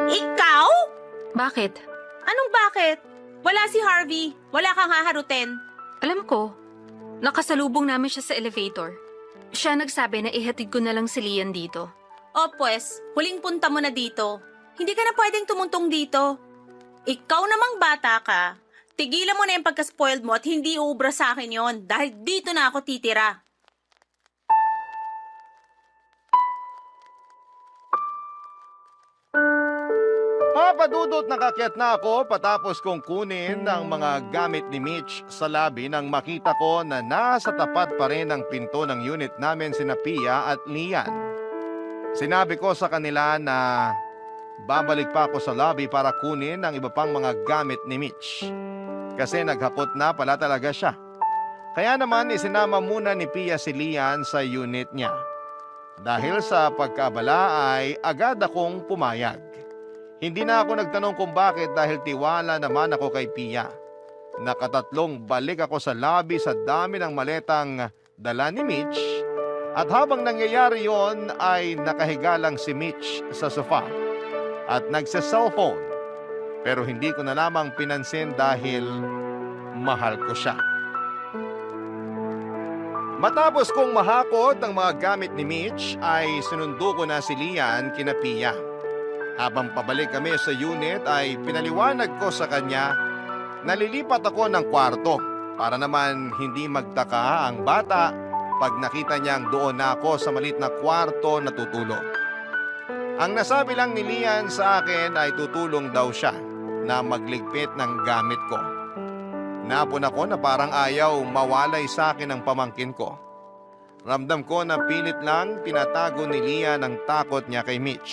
Ikaw? Bakit? Anong bakit? Wala si Harvey. Wala kang haharutin. Alam ko, nakasalubong namin siya sa elevator. Siya nagsabi na ihatid ko na lang si Lian dito. O pues, huling punta mo na dito. Hindi ka na pwedeng tumuntong dito. Ikaw namang bata ka. Tigilan mo na yung pagka-spoiled mo at hindi uubra sa akin yon dahil dito na ako titira. Papadudot nakakyat na ako patapos kong kunin ang mga gamit ni Mitch sa labi nang makita ko na nasa tapat pa rin ang pinto ng unit namin sina Pia at Lian. Sinabi ko sa kanila na babalik pa ako sa lobby para kunin ang iba pang mga gamit ni Mitch. Kasi naghapot na pala talaga siya. Kaya naman isinama muna ni Pia si Lian sa unit niya. Dahil sa pagkabala ay agad akong pumayag. Hindi na ako nagtanong kung bakit dahil tiwala naman ako kay Pia. Nakatatlong balik ako sa lobby sa dami ng maletang dala ni Mitch at habang nangyayari yon ay nakahiga lang si Mitch sa sofa at nagsa-cellphone. Pero hindi ko na lamang pinansin dahil mahal ko siya. Matapos kong mahakot ang mga gamit ni Mitch ay sinundo ko na si Lian kina Pia. Habang pabalik kami sa unit ay pinaliwanag ko sa kanya na lilipat ako ng kwarto para naman hindi magtaka ang bata pag nakita niyang doon na ako sa maliit na kwarto na tutulog. Ang nasabi lang ni Lian sa akin ay tutulong daw siya na magligpit ng gamit ko. Napon ako na parang ayaw mawalay sa akin ang pamangkin ko. Ramdam ko na pilit lang tinatago ni Lian ang takot niya kay Mitch.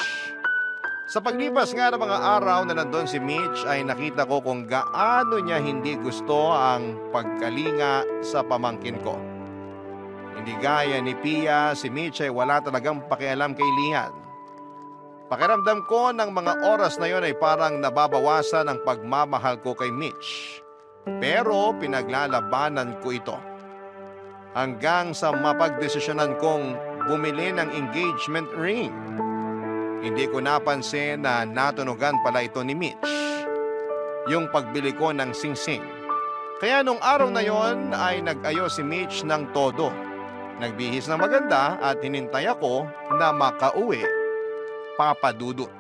Sa paglipas nga ng mga araw na nandun si Mitch ay nakita ko kung gaano niya hindi gusto ang pagkalinga sa pamangkin ko. Hindi gaya ni Pia, si Mitch ay wala talagang pakialam kay Lian. Pakiramdam ko ng mga oras na yon ay parang nababawasan ang pagmamahal ko kay Mitch. Pero pinaglalabanan ko ito. Hanggang sa mapagdesisyonan kong bumili ng engagement ring. Hindi ko napansin na natunugan pala ito ni Mitch. Yung pagbili ko ng singsing. Kaya nung araw na yon ay nag-ayos si Mitch ng todo. Nagbihis ng maganda at hinintay ako na makauwi. Papa Dudut.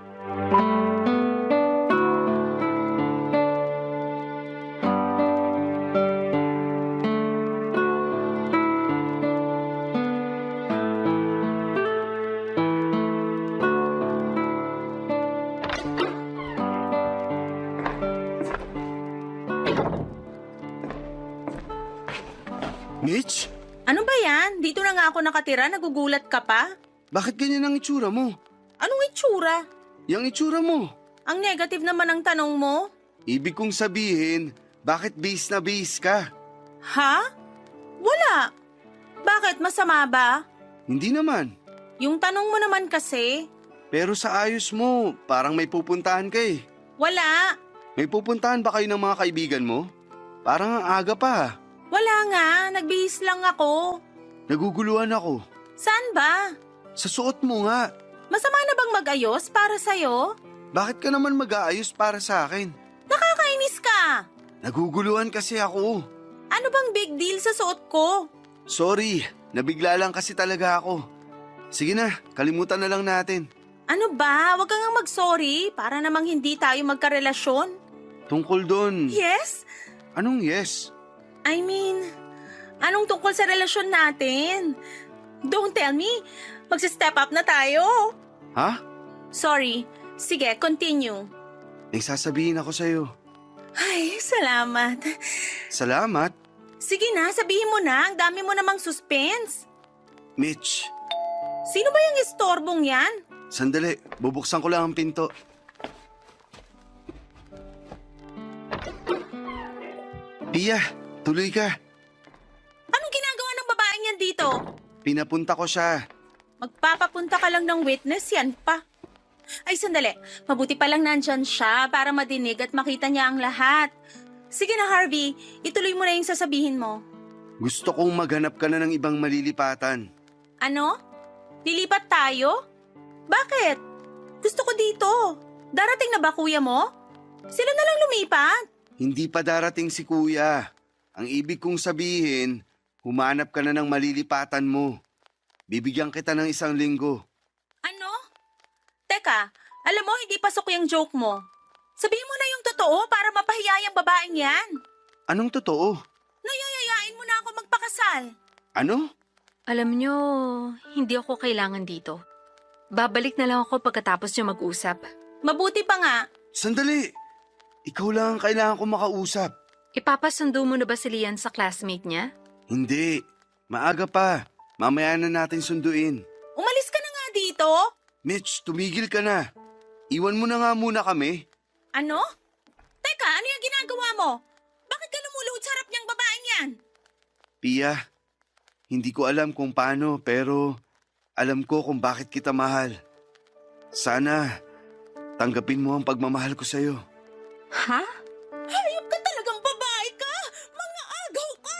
Mitch, Ano ba yan? Dito na nga ako nakatira, nagugulat ka pa? bakit ganyan ang itsura mo? Anong itsura? Yang itsura mo. Ang negative naman ang tanong mo? Ibig kong sabihin, bakit base na base ka? Ha? Wala. Bakit? Masama ba? Hindi naman. Yung tanong mo naman kasi, Pero sa ayos mo, parang may pupuntahan ka eh. wala. May pupuntahan ba kayo ng mga kaibigan mo? Parang ang aga pa. Wala nga, nagbihis lang ako. Naguguluhan ako. Saan ba? Sa suot mo nga. Masama na bang mag-ayos para sa'yo? Bakit ka naman mag-aayos para sa akin? Nakakainis ka. Naguguluhan kasi ako. Ano bang big deal sa suot ko? Sorry, nabigla lang kasi talaga ako. Sige na, kalimutan na lang natin. Ano ba? Huwag kang mag-sorry para namang hindi tayo magkarelasyon. Tungkol doon, Yes? anong yes? I mean, anong tungkol sa relasyon natin? Don't tell me, magsi-step up na tayo. Ha? Sorry. Sige, continue. May sasabihin ako sa'yo. Ay, salamat. Salamat, Sige na, sabihin mo na. Ang dami mo namang suspense. Mitch. Sino ba yung istorbong yan? Sandali, bubuksan ko lang ang pinto. Pia, tuloy ka. Anong ginagawa ng babaeng yan dito? Pinapunta ko siya. Magpapapunta ka lang ng witness, yan pa. Ay, sandali. Mabuti pa lang nandyan siya para madinig at makita niya ang lahat. Sige na, Harvey. Ituloy mo na yung sasabihin mo. Gusto kong maghanap ka na ng ibang malilipatan. Ano? Lilipat tayo? Bakit? Gusto ko dito. Darating na ba kuya mo? Sila na lang lumipat. Hindi pa darating si kuya. Ang ibig kong sabihin, humanap ka na ng malilipatan mo. Bibigyan kita ng 1 linggo. Ano? Teka, alam mo, hindi pasok yung joke mo. Sabihin mo na yung totoo para mapahiya yung babaeng yan. Anong totoo? Nayayayain mo na ako magpakasal. Ano? Alam nyo, hindi ako kailangan dito. Babalik na lang ako pagkatapos nyo mag-usap. Mabuti pa nga. Sandali! Ikaw lang ang kailangan ko makausap. Ipapasundo mo na ba si Lian sa classmate niya? Hindi. Maaga pa. Mamaya na natin sunduin. Umalis ka na nga dito. Mitch, tumigil ka na. Iwan mo na nga muna kami. Ano? Teka, ano yung ginagawa mo? Bakit ka lumuluhod sa harap niyang babaeng yan? Pia, hindi ko alam kung paano pero alam ko kung bakit kita mahal. Sana tanggapin mo ang pagmamahal ko sa'yo. Ha? Hayop ka talagang babae ka! Mga agaw ka!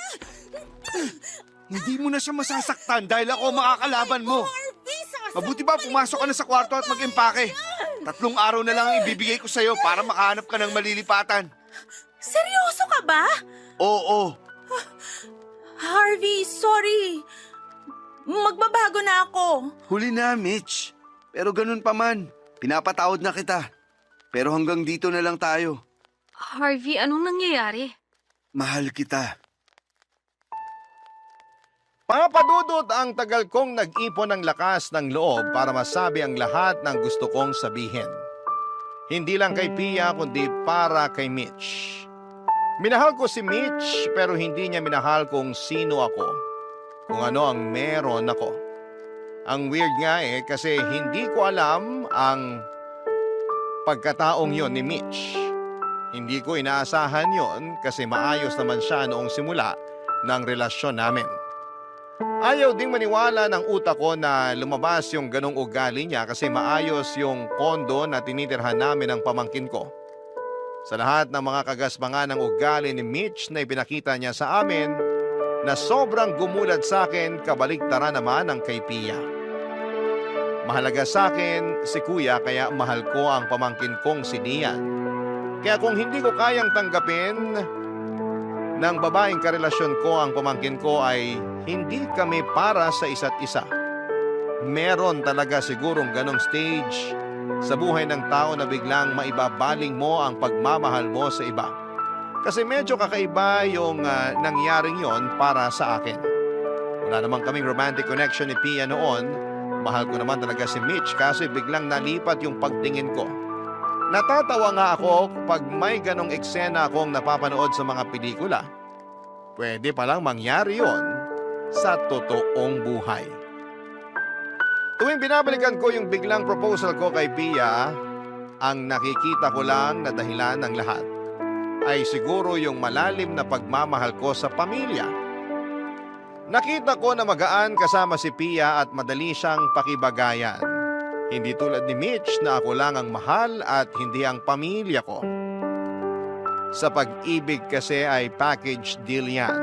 Hindi mo na siya masasaktan dahil ako makakalaban mo. Harvey, sasabihin Mabuti ba pumasok ka na sa kwarto at mag-impake? 3 araw na lang ang ibibigay ko sa'yo para makahanap ka ng malilipatan. Seryoso ka ba? Oo, Harvey, sorry. Magbabago na ako. huli na Mitch. Pero ganun pa man, pinapatawad na kita. Pero hanggang dito na lang tayo. Harvey, anong nangyayari? Mahal kita. Papa Dudut, ang tagal kong nag-ipon ng lakas ng loob para masabi ang lahat ng gusto kong sabihin. Hindi lang kay Pia kundi para kay Mitch. Minahal ko si Mitch pero hindi niya minahal kung sino ako. Kung ano ang meron ako. Ang weird nga kasi hindi ko alam ang pagkataong yon ni Mitch. Hindi ko inaasahan yon kasi maayos naman siya noong simula ng relasyon namin. Ayaw ding maniwala ng utak ko na lumabas yung ganong ugali niya kasi maayos yung kondo na tinitirhan namin ng pamangkin ko. Sa lahat ng mga kagasbangan ng ugali ni Mitch na ipinakita niya sa amin na sobrang gumulat sa akin kabaligtaran naman ng kay Pia. Mahalaga sa akin si Kuya kaya mahal ko ang pamangkin kong si Lian. Kaya kung hindi ko kayang tanggapin ng babaeng karelasyon ko ang pamangkin ko ay hindi kami para sa isa't isa. Meron talaga sigurong ganong stage sa buhay ng tao na biglang maibabaling mo ang pagmamahal mo sa iba. Kasi medyo kakaiba yung nangyaring yon para sa akin. Wala naman kaming romantic connection ni Pia noon. Mahal ko naman talaga si Mitch kasi biglang nalipat yung pagtingin ko. Natatawa nga ako pag may ganong eksena akong napapanood sa mga pelikula. Pwede palang mangyari yon sa totoong buhay. Tuwing binabalikan ko yung biglang proposal ko kay Pia, ang nakikita ko lang na dahilan ng lahat ay siguro yung malalim na pagmamahal ko sa pamilya. Nakita ko na magaan kasama si Pia at madali siyang pakibagayan. Hindi tulad ni Mitch na ako lang ang mahal at hindi ang pamilya ko. Sa pag-ibig kasi ay package deal yan.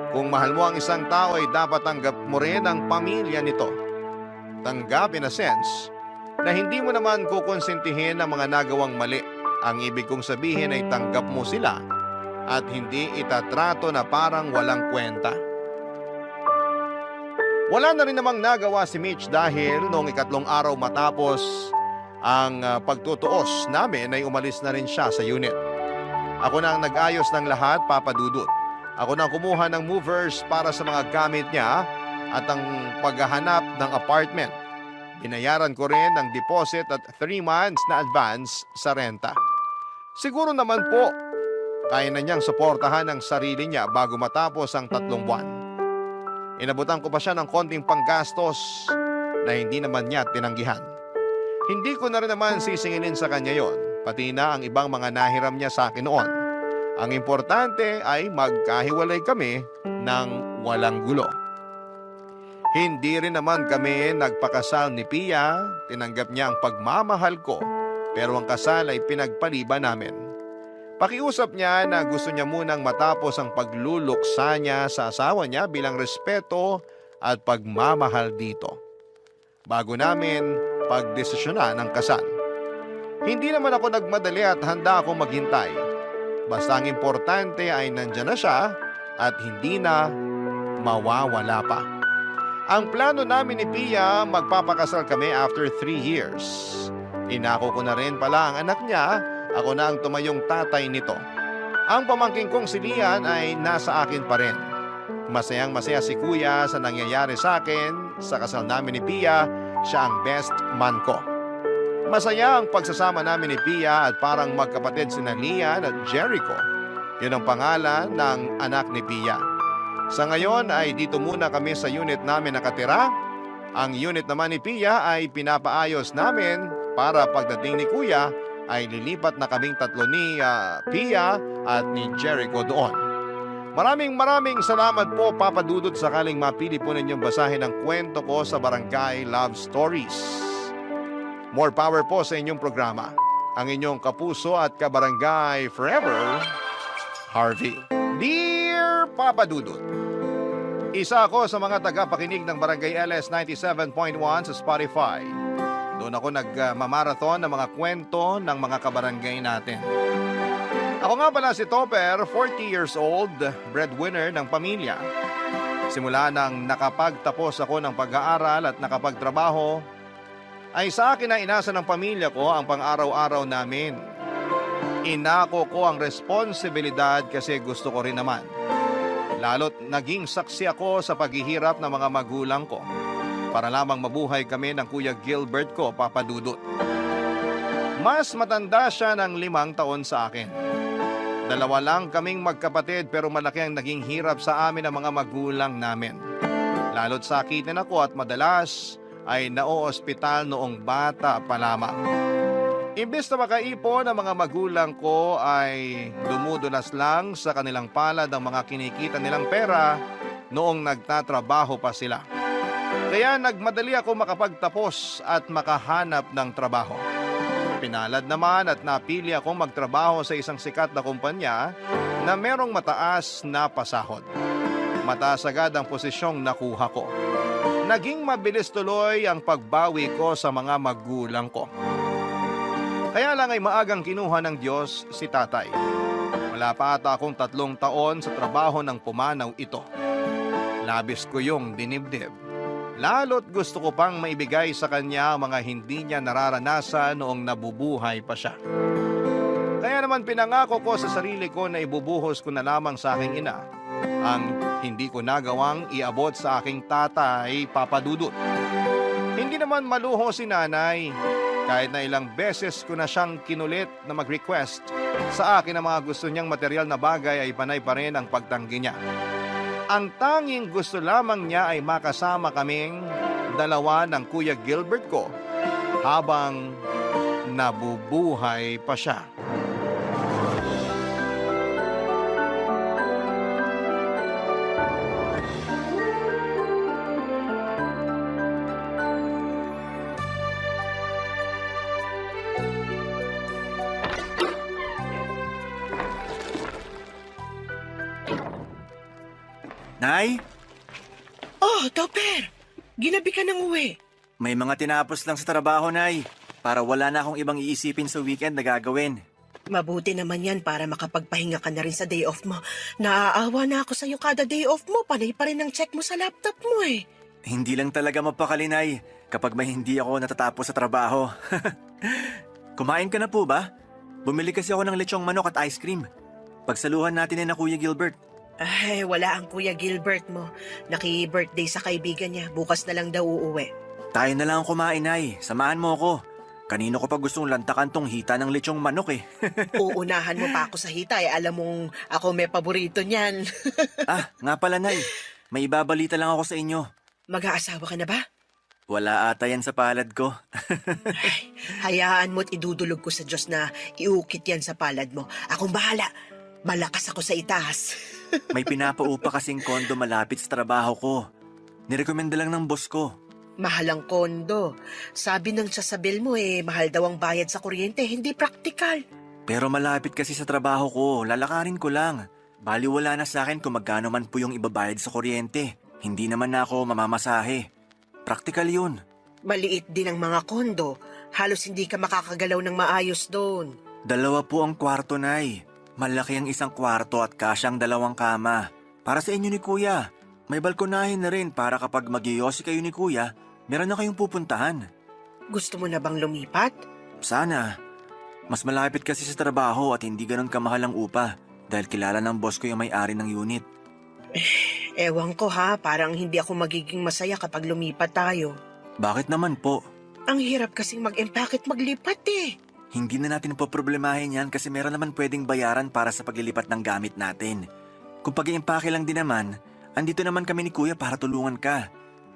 Kung mahal mo ang isang tao ay dapat tanggap mo rin ang pamilya nito. Tanggap in a sense na hindi mo naman kukonsentihin ang mga nagawang mali. Ang ibig kong sabihin ay tanggap mo sila at hindi itatrato na parang walang kwenta. Wala na rin namang nagawa si Mitch dahil noong 2 araw matapos ang pagtutuos namin ay umalis na rin siya sa unit. Ako na ang nag-ayos ng lahat, Papa Dudut. Ako na ang kumuha ng movers para sa mga gamit niya at ang paghahanap ng apartment. Binayaran ko rin ng deposit at 3 months na advance sa renta. Siguro naman po, kaya na niyang suportahan ang sarili niya bago matapos ang 3 buwan. Inabutan ko pa siya ng konting panggastos na hindi naman niya tinanggihan. Hindi ko na rin naman sisingilin sa kanya yon, pati na ang ibang mga nahiram niya sa akin noon. Ang importante ay magkahiwalay kami ng walang gulo. Hindi rin naman kami nagpakasal ni Pia, tinanggap niya ang pagmamahal ko, pero ang kasal ay pinagpaliban namin. Pakiusap niya na gusto niya munang matapos ang pagluluksa niya sa asawa niya bilang respeto at pagmamahal dito, bago namin pagdesisyonan ang kasal. Hindi naman ako nagmadali at handa akong maghintay. Basta ang importante ay nandyan na siya at hindi na mawawala pa. Ang plano namin ni Pia, magpapakasal kami after 3 years. Inako ko na rin pala ang anak niya. Ako na ang tumayong tatay nito. Ang pamangking kong si Lian ay nasa akin pa rin. Masayang masaya si Kuya sa nangyayari sa akin. Sa kasal namin ni Pia, siya ang best man ko. Masaya ang pagsasama namin ni Pia at parang magkapatid sina Lian at Jericho. Yun ang pangalan ng anak ni Pia. Sa ngayon ay dito muna kami sa unit namin nakatira. Ang unit naman ni Pia ay pinapaayos namin para pagdating ni Kuya ay lilipat na kaming 3 ni Pia at ni Jericho doon. Maraming salamat po, Papa Dudut, sakaling mapili po ninyong basahin ang kwento ko sa Barangay Love Stories. More power po sa inyong programa. Ang inyong kapuso at kabarangay forever, Harvey. Dear Papa Dudut, isa ako sa mga tagapakinig ng Barangay LS 97.1 sa Spotify. Doon ako nagmamarathon ng mga kwento ng mga kabarangay natin. Ako nga pala si Topper, 40 years old, breadwinner ng pamilya. Simula nang nakapagtapos ako ng pag-aaral at nakapagtrabaho, ay sa akin na inasa ng pamilya ko ang pang-araw-araw namin. Inako ko ang responsibilidad kasi gusto ko rin naman. Lalo't naging saksi ako sa paghihirap ng mga magulang ko, para lamang mabuhay kami ng Kuya Gilbert ko, Papa Dudut. Mas matanda siya ng 5 taon sa akin. 2 lang kaming magkapatid pero malaki ang naging hirap sa amin ng mga magulang namin. Lalo't sakitin ako at madalas ay naoospital noong bata pa lamang. Imbes na makaipon ang mga magulang ko ay dumudulas lang sa kanilang palad ang mga kinikita nilang pera noong nagtatrabaho pa sila. Kaya nagmadali ako makapagtapos at makahanap ng trabaho. Pinalad naman at napili akong magtrabaho sa isang sikat na kumpanya na merong mataas na pasahod. Mataas agad ang posisyong nakuha ko. Naging mabilis tuloy ang pagbawi ko sa mga magulang ko. Kaya lang ay maagang kinuha ng Diyos si tatay. Wala pa ata akong 3 taon sa trabaho ng pumanaw ito. Labis ko yung dinibdib. Lalo't gusto ko pang maibigay sa kanya ang mga hindi niya nararanasan noong nabubuhay pa siya. Kaya naman pinangako ko sa sarili ko na ibubuhos ko na lamang sa aking ina ang hindi ko nagawang iabot sa aking tatay, Papa Dudut. Hindi naman maluho si nanay. Kahit na ilang beses ko na siyang kinulit na mag-request sa akin ang mga gusto niyang material na bagay ay panay pa rin ang pagtanggi niya. Ang tanging gusto lamang niya ay makasama kaming dalawa ng Kuya Gilbert ko habang nabubuhay pa siya. Nay, Oh, Topper! Ginabi ka ng uwi. may mga tinapos lang sa trabaho, Nay. Para wala na akong ibang iisipin sa weekend na gagawin. Mabuti naman yan para makapagpahinga ka na rin sa day off mo. Naaawa na ako sa'yo kada day off mo. Panay pa rin ang check mo sa laptop mo eh. Hindi lang talaga mapakali, Nay, kapag may hindi ako natatapos sa trabaho. Kumain ka na po ba? Bumili kasi ako ng lechong manok at ice cream. Pagsaluhan natin na Kuya Gilbert. Ay, wala ang Kuya Gilbert mo. Naki-birthday sa kaibigan niya. Bukas na lang daw uuwi. Tayo na lang ang kumain, Nay. Samahan mo ako. Kanino ko pa gustong lantakan tong hita ng lechong manok eh. Uunahan mo pa ako sa hita eh. Alam mong ako may paborito niyan. Nga pala, Nay. May ibabalita lang ako sa inyo. Mag-aasawa ka na ba? Wala ata yan sa palad ko. Ay, hayaan mo't idudulog ko sa Diyos na iukit yan sa palad mo. Akong bahala. Malakas ako sa itaas. May pinapaupa kasing kondo malapit sa trabaho ko. Nirekomenda lang ng boss ko. Mahal ang kondo. Sabi ng sasabil mo mahal daw ang bayad sa kuryente, hindi praktikal. Pero malapit kasi sa trabaho ko, lalakarin ko lang. Baliwala na sa akin kung magkano man po yung ibabayad sa kuryente. Hindi naman na ako mamamasahe. Praktikal yun. Maliit din ang mga kondo. Halos hindi ka makakagalaw ng maayos doon. 2 po ang kwarto, Nay. Malaki ang isang kwarto at kasyang 2 kama. Para sa inyo ni Kuya. May balkonahin na rin para kapag mag-iyosi kayo ni Kuya, meron na kayong pupuntahan. Gusto mo na bang lumipat? Sana. Mas malapit kasi sa trabaho at hindi ganun kamahal ang upa dahil kilala ng boss ko yung may-ari ng unit. Ewan ko ha, parang hindi ako magiging masaya kapag lumipat tayo. Bakit naman po? Ang hirap kasing mag-empake at maglipat eh. Hindi na natin poproblemahin yan kasi meron naman pwedeng bayaran para sa paglilipat ng gamit natin. Kung pag-iimpake lang din naman, andito naman kami ni Kuya para tulungan ka.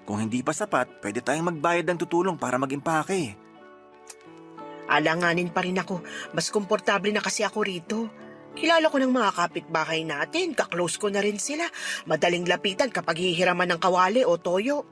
Kung hindi pa sapat, pwede tayong magbayad ng tutulong para mag-impake. Alanganin pa rin ako. Mas komportable na kasi ako rito. Kilala ko ng mga kapitbahay natin. Kaklose ko na rin sila. Madaling lapitan kapag hihiraman ng kawali o toyo.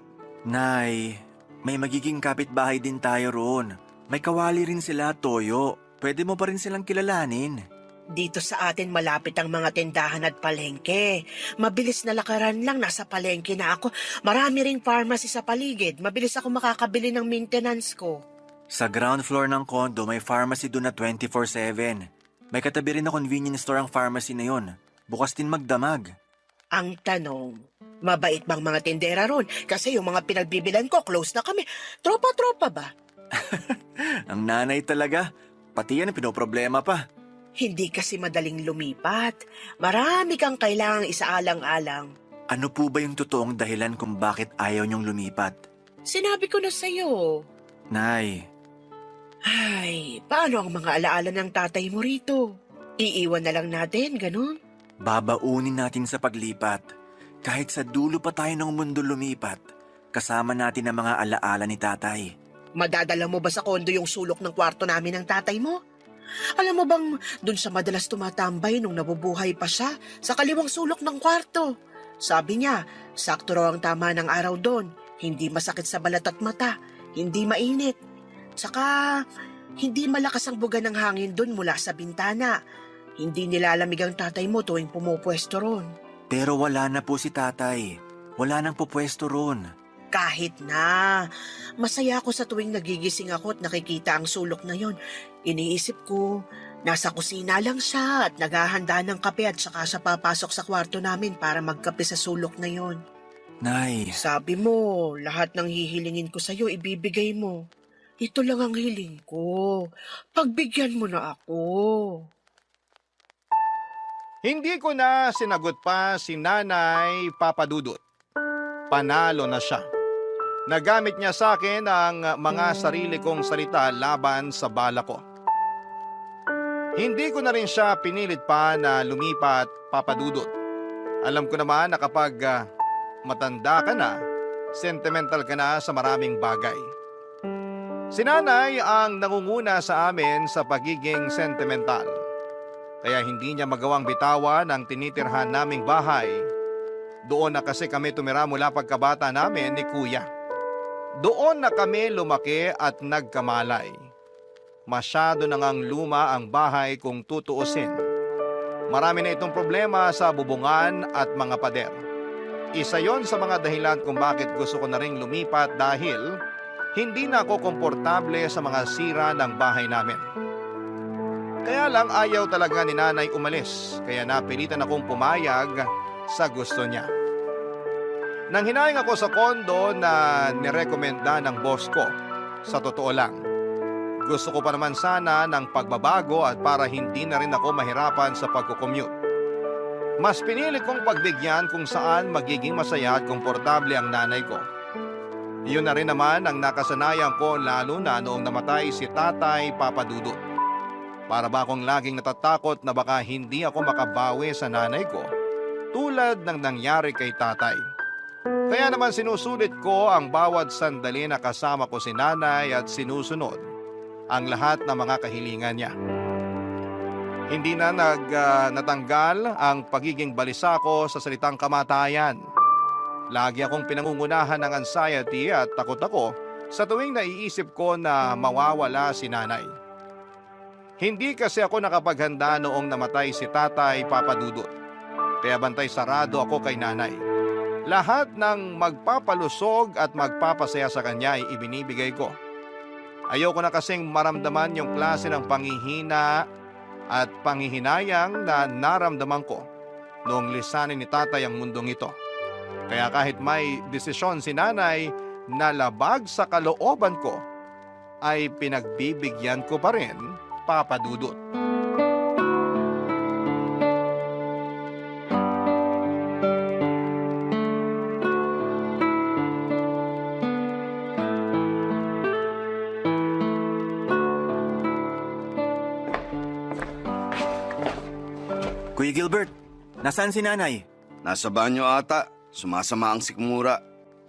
Nay, may magiging kapitbahay din tayo roon. May kawali rin sila, Toyo. Pwede mo pa rin silang kilalanin. Dito sa atin malapit ang mga tindahan at palengke. Mabilis na lakaran lang, nasa palengke na ako. Marami ring pharmacy sa paligid. Mabilis ako makakabili ng maintenance ko. Sa ground floor ng condo, may pharmacy doon na 24/7. May katabi rin na convenience store ang pharmacy na yon. Bukas din magdamag. Ang tanong, mabait bang mga tindera ron? Kasi yung mga pinagbibilan ko, close na kami. Tropa-tropa ba? Ang nanay talaga. Pati yan pinoproblema pa. Hindi kasi madaling lumipat. Marami kang kailangang isaalang-alang. Ano po ba yung totoong dahilan kung bakit ayaw niyong lumipat? Sinabi ko na sa'yo. Nay, Ay, paano ang mga alaala ng tatay mo rito? Iiwan na lang natin, ganun? babaunin natin sa paglipat. Kahit sa dulo pa tayo ng mundo lumipat, kasama natin ang mga alaala ni tatay. Madadala mo ba sa kondo yung sulok ng kwarto namin ng tatay mo? Alam mo bang dun sa madalas tumatambay nung nabubuhay pa siya sa kaliwang sulok ng kwarto? Sabi niya, sakto raw ang tama ng araw doon. Hindi masakit sa balat at mata, hindi mainit. Saka, hindi malakas ang buga ng hangin doon mula sa bintana. Hindi nilalamig ang tatay mo tuwing pumupwesto ron. Pero wala na po si tatay. Wala nang pupwesto ron. Kahit na, masaya ako sa tuwing nagigising ako at nakikita ang sulok na yon. Iniisip ko, nasa kusina lang siya at naghahanda ng kape at saka siya papasok sa kwarto namin para magkape sa sulok na yon. Nay, Sabi mo, lahat ng hihilingin ko sa'yo, ibibigay mo. Ito lang ang hiling ko. Pagbigyan mo na ako. Hindi ko na sinagot pa si Nanay Papadudot. Panalo na siya. Nagamit niya sa akin ang mga sarili kong salita laban sa bala ko. Hindi ko na rin siya pinilit pa na lumipat, Papadudot. Alam ko naman na kapag matanda ka na, sentimental ka na sa maraming bagay. Si Nanay ang nangunguna sa amin sa pagiging sentimental. Kaya hindi niya magawang bitawan ang tinitirhan naming bahay. Doon na kasi kami tumira mula pagkabata namin ni Kuya. Doon na kami lumaki at nagkamalay. Masyado na ngang luma ang bahay kung tutuusin. Marami na itong problema sa bubungan at mga pader. Isa yon sa mga dahilan kung bakit gusto ko na ring lumipat dahil hindi na ako komportable sa mga sira ng bahay namin. Kaya lang ayaw talaga ni Nanay umalis, kaya napilitan akong pumayag sa gusto niya. Nang hinayang ako sa kondo na nirekomenda ng boss ko, sa totoo lang, gusto ko pa naman sana ng pagbabago at para hindi na rin ako mahirapan sa pagkukommute. Mas pinili kong pagbigyan kung saan magiging masaya at komportable ang nanay ko. Iyon na rin naman ang nakasanayan ko lalo na noong namatay si Tatay Papadudot. Para ba akong laging natatakot na baka hindi ako makabawi sa nanay ko tulad ng nangyari kay tatay. Kaya naman sinusulit ko ang bawat sandali na kasama ko si nanay at sinusunod ang lahat ng mga kahilingan niya. Hindi na natanggal ang pagiging balisa ko sa salitang kamatayan. Lagi akong pinangungunahan ng anxiety at takot ako sa tuwing naiisip ko na mawawala si nanay. Hindi kasi ako nakapaghanda noong namatay si Tatay Papadudot. Kaya bantay sarado ako kay nanay. Lahat ng magpapalusog at magpapasaya sa kanya ay ibinibigay ko. Ayoko na kasing maramdaman yung klase ng panghihina at panghihinayang na naramdaman ko noong lisanin ni tatay ang mundong ito. Kaya kahit may desisyon si nanay na labag sa kalooban ko, ay pinagbibigyan ko pa rin, Papadudot. Kuya Gilbert, nasaan si nanay? Nasa banyo ata. Sumasama ang sikmura.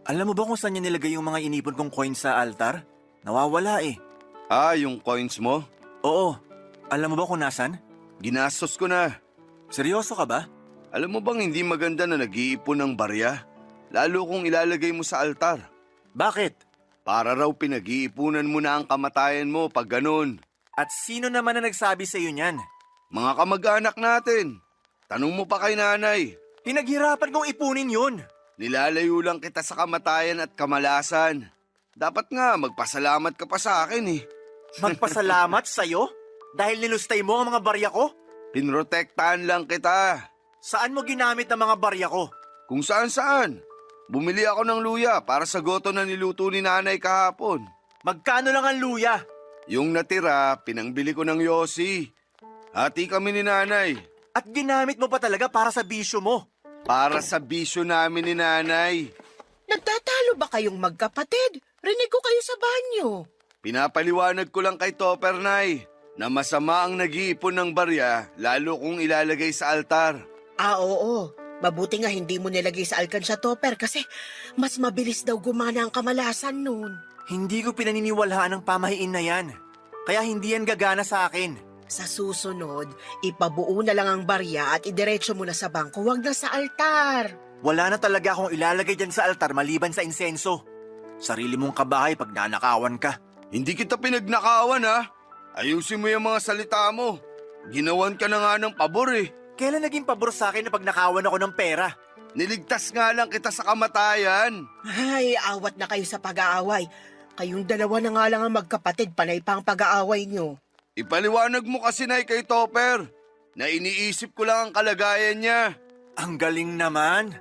Alam mo ba kung saan niya nilagay yung mga inipon kong coins sa altar? Nawawala eh. Ah, yung coins mo? Oo. Alam mo ba kung nasan? Ginastos ko na. Seryoso ka ba? Alam mo bang hindi maganda na nag-iipon ng barya? Lalo kung ilalagay mo sa altar. Bakit? Para raw pinag-iipunan mo na ang kamatayan mo pag ganun. At sino naman na nagsabi sa iyo niyan? Mga kamag-anak natin. Tanong mo pa kay nanay. Pinaghirapan kong ipunin yun. Nilalayo lang kita sa kamatayan at kamalasan. Dapat nga magpasalamat ka pa sa akin eh. Magpasalamat sa'yo? Dahil nilustay mo ang mga barya ko? Pinrotektahan lang kita. Saan mo ginamit ang mga barya ko? Kung saan-saan. Bumili ako ng luya para sa goto na niluto ni nanay kahapon. Magkano lang ang luya? Yung natira, pinangbili ko ng yosi. Hati kami ni nanay. At ginamit mo pa talaga para sa bisyo mo. Para sa bisyo namin ni nanay. Nagtatalo ba kayong magkapatid? Rinig ko kayo sa banyo. Pinapaliwanag ko lang kay Topper, Nay, na masama ang nag-iipon ng barya lalo kung ilalagay sa altar. Ah, oo. Mabuti nga hindi mo nilagay sa alkansya topper kasi mas mabilis daw gumana ang kamalasan nun. Hindi ko pinaniniwalaan ang pamahiin na yan. Kaya hindi yan gagana sa akin. Sa susunod, ipabuo na lang ang barya at idiretso mo na sa bangko, huwag na sa altar. Wala na talaga akong ilalagay dyan sa altar maliban sa insenso. Sarili mong kabahay pag nanakawan ka. Hindi kita pinagnakawan, ha? Ayusin mo yung mga salita mo. Ginawan ka na nga ng pabor, eh. Kailan naging pabor sa akin na pag nakawan ako ng pera? Niligtas nga lang kita sa kamatayan. Ay, awat na kayo sa pag-aaway. Kayong dalawa na nga lang ang magkapatid, panay pa ang pag-aaway nyo. Ipaliwanag mo kasi, Nay, kay Topper na iniisip ko lang ang kalagayan niya. Ang galing naman.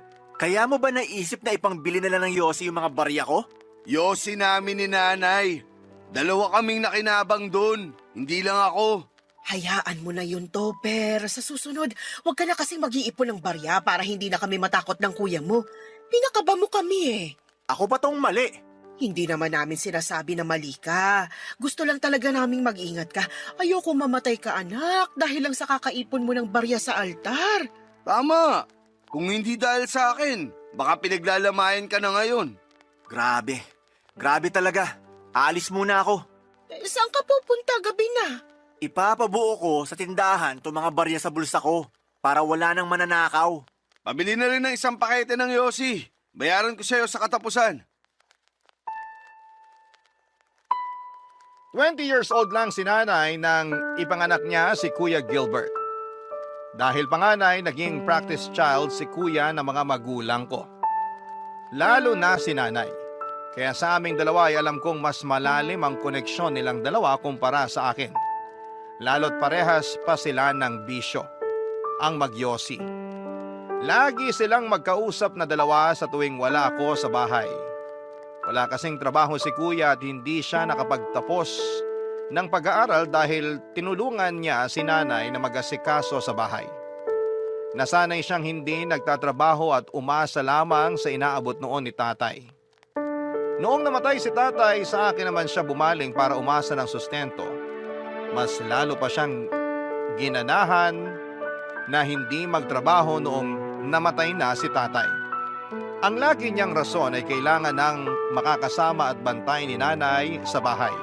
Kaya mo ba naisip na ipangbili na lang ng Yossi yung mga barya ko? Yossi namin ni nanay. 2 kaming nakinabang doon. Hindi lang ako. Hayaan mo na yun, Topper. Sa susunod, huwag ka na kasing mag-iipon ng barya para hindi na kami matakot ng kuya mo. Pinakaba mo kami eh. Ako pa tong mali. Hindi naman namin sinasabi na mali ka. Gusto lang talaga naming mag-ingat ka. Ayoko mamatay ka, anak, dahil lang sa kakaipon mo ng barya sa altar. Tama. Kung hindi dahil sa akin, baka pinaglalamayan ka na ngayon. Grabe. Grabe talaga. Aalis muna ako. Saan ka pupunta gabi na? Ipapabuo ko sa tindahan itong mga barya sa bulsa ko para wala nang mananakaw. Pabili na rin ng 1 pakete ng Yossi. Bayaran ko sa'yo sa katapusan. 20 years old lang si nanay nang ipanganak niya si Kuya Gilbert. Dahil panganay, naging practice child si kuya ng mga magulang ko. Lalo na si nanay. Kaya sa aming dalawa ay alam kong mas malalim ang koneksyon nilang dalawa kumpara sa akin. Lalo't parehas pa sila ng bisyo, ang magyosi. Lagi silang magkausap na dalawa sa tuwing wala ako sa bahay. Wala kasing trabaho si kuya at hindi siya nakapagtapos ng pag-aaral dahil tinulungan niya si nanay na mag-asikaso sa bahay. Nasanay siyang hindi nagtatrabaho at umasa lamang sa inaabot noon ni tatay. Noong namatay si tatay, sa akin naman siya bumaling para umasa ng sustento. Mas lalo pa siyang ginanahan na hindi magtrabaho noong namatay na si tatay. Ang lagi niyang rason ay kailangan ng makakasama at bantay ni nanay sa bahay.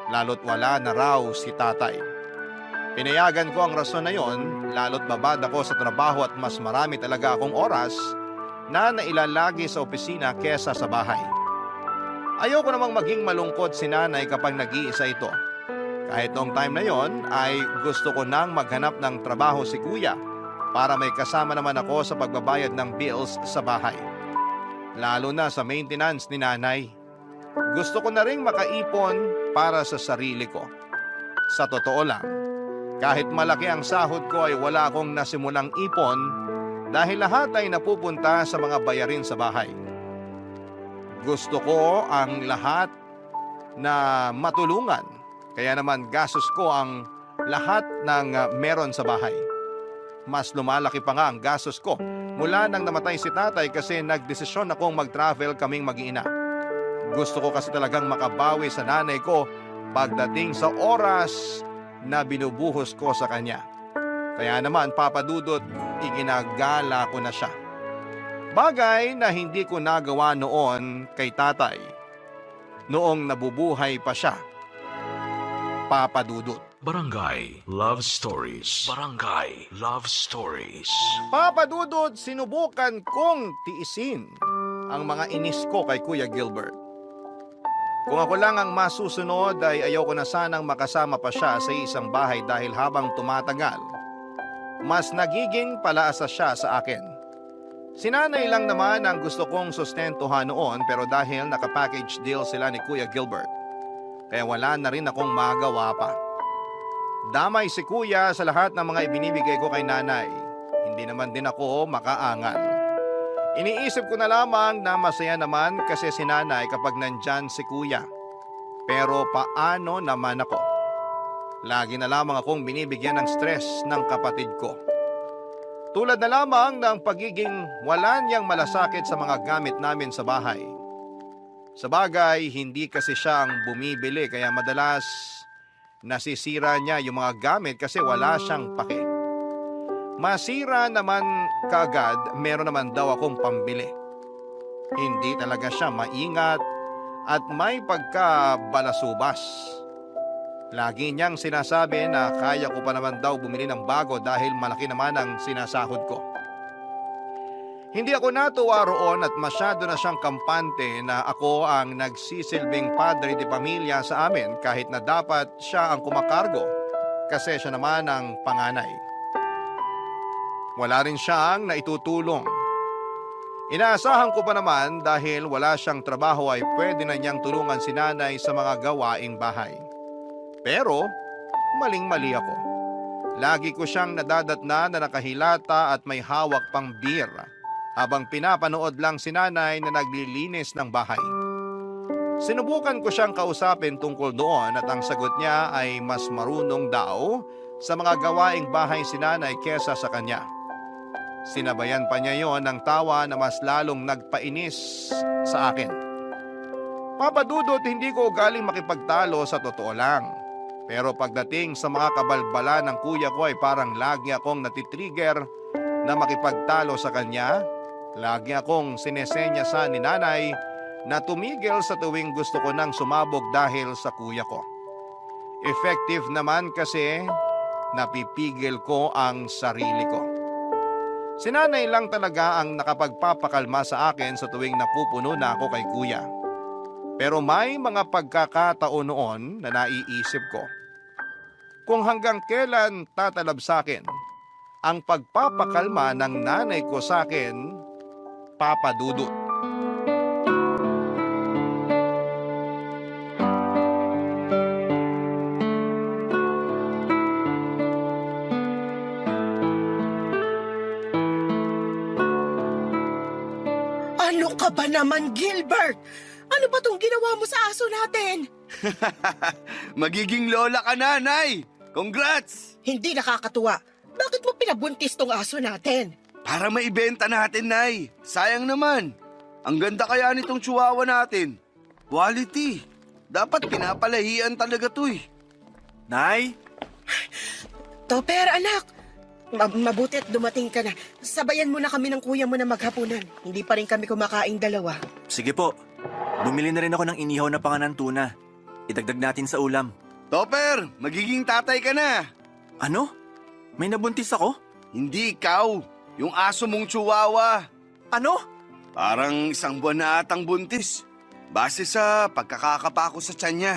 Lalo't wala na raw si tatay. Pinayagan ko ang rason na yon, lalo't babad ako sa trabaho at mas marami talaga akong oras na nailalagi sa opisina kesa sa bahay. Ayoko namang maging malungkot si nanay kapag nag-iisa ito. Kahit noong time na yon ay gusto ko nang maghanap ng trabaho si kuya para may kasama naman ako sa pagbabayad ng bills sa bahay. Lalo na sa maintenance ni nanay. Gusto ko na ring makaipon para sa sarili ko. Sa totoo lang, kahit malaki ang sahod ko ay wala akong nasimulang ipon dahil lahat ay napupunta sa mga bayarin sa bahay. Gusto ko ang lahat na matulungan, kaya naman gastos ko ang lahat ng meron sa bahay. Mas lumalaki pa nga ang gastos ko mula nang namatay si tatay kasi nagdesisyon akong mag-travel kaming mag-iina. Gusto ko kasi talagang makabawi sa nanay ko pagdating sa oras na binubuhos ko sa kanya. Kaya naman, Papa Dudut, iginagala ko na siya. Bagay na hindi ko nagawa noon kay tatay noong nabubuhay pa siya. Papa Dudut. Barangay Love Stories. Barangay Love Stories. Papa Dudut, sinubukan kong tiisin ang mga inis ko kay Kuya Gilbert. Kung ako lang ang masusunod ay ayoko na sanang makasama pa siya sa isang bahay dahil habang tumatagal, mas nagiging palaasa siya sa akin. Si nanay lang naman ang gusto kong sustentuhan noon pero dahil naka-package deal sila ni Kuya Gilbert, kaya wala na rin akong magawa pa. Damay si kuya sa lahat ng mga ibinibigay ko kay nanay. Hindi naman din ako makaangal. Iniisip ko na lamang na masaya naman kasi si nanay kapag nandyan si kuya. Pero paano naman ako? Lagi na lamang akong binibigyan ng stress ng kapatid ko. Tulad na lamang ng pagiging wala niyang malasakit sa mga gamit namin sa bahay. Sa bagay, hindi kasi siya ang bumibili kaya madalas nasisira niya yung mga gamit kasi wala siyang pake. Masira naman kaagad, meron naman daw akong pambili. Hindi talaga siya maingat at may pagkabalasubas. Lagi niyang sinasabi na kaya ko pa naman daw bumili ng bago dahil malaki naman ang sinasahod ko. Hindi ako natuwa roon at masyado na siyang kampante na ako ang nagsisilbing padre de pamilya sa amin kahit na dapat siya ang kumakargo kasi siya naman ang panganay. Wala rin siyang naitutulong. Inaasahan ko pa naman dahil wala siyang trabaho ay pwede na niyang tulungan si nanay sa mga gawaing bahay. Pero maling-mali ako. Lagi ko siyang nadadatna na nakahilata at may hawak pang beer. habang pinapanood lang si nanay na naglilinis ng bahay. Sinubukan ko siyang kausapin tungkol doon at ang sagot niya ay mas marunong daw sa mga gawaing bahay si nanay kesa sa kanya. Sinabayan pa niya yon ng tawa na mas lalong nagpainis sa akin. Papa Dudut, hindi ko galing makipagtalo sa totoo lang. Pero pagdating sa mga kabalbala ng kuya ko ay parang lagi akong natitrigger na makipagtalo sa kanya. Lagi akong sinesenyasan ni nanay na tumigil sa tuwing gusto ko nang sumabog dahil sa kuya ko. Effective naman kasi napipigil ko ang sarili ko. Si nanay lang talaga ang nakapagpapakalma sa akin sa tuwing napupuno na ako kay kuya. Pero may mga pagkakataon noon na naiisip ko kung hanggang kailan tatalab sa akin ang pagpapakalma ng nanay ko sa akin, Papa Dudut. Ano ka ba naman, Gilbert? Ano ba tong ginawa mo sa aso natin? Magiging lola ka na, Nay! Congrats! Hindi nakakatuwa. Bakit mo pinabuntis tong aso natin? Para maibenta natin, Nay. Sayang naman. Ang ganda kaya nitong chihuahua natin. Quality. Dapat pinapalahian talaga to eh. Nay, Topper, anak. Mabuti't dumating ka na. Sabayan mo na kami ng kuya mo na maghapunan. Hindi pa rin kami kumakaing dalawa. sige po. Bumili na rin ako ng inihaw na panganan tuna. Idagdag natin sa ulam. Topper, magiging tatay ka na. Ano? May nabuntis ako? Hindi ikaw. Yung aso mong chihuahua. Ano? Parang 1 buwan na atang buntis. Base sa pagkakakapa ko sa tiyan niya.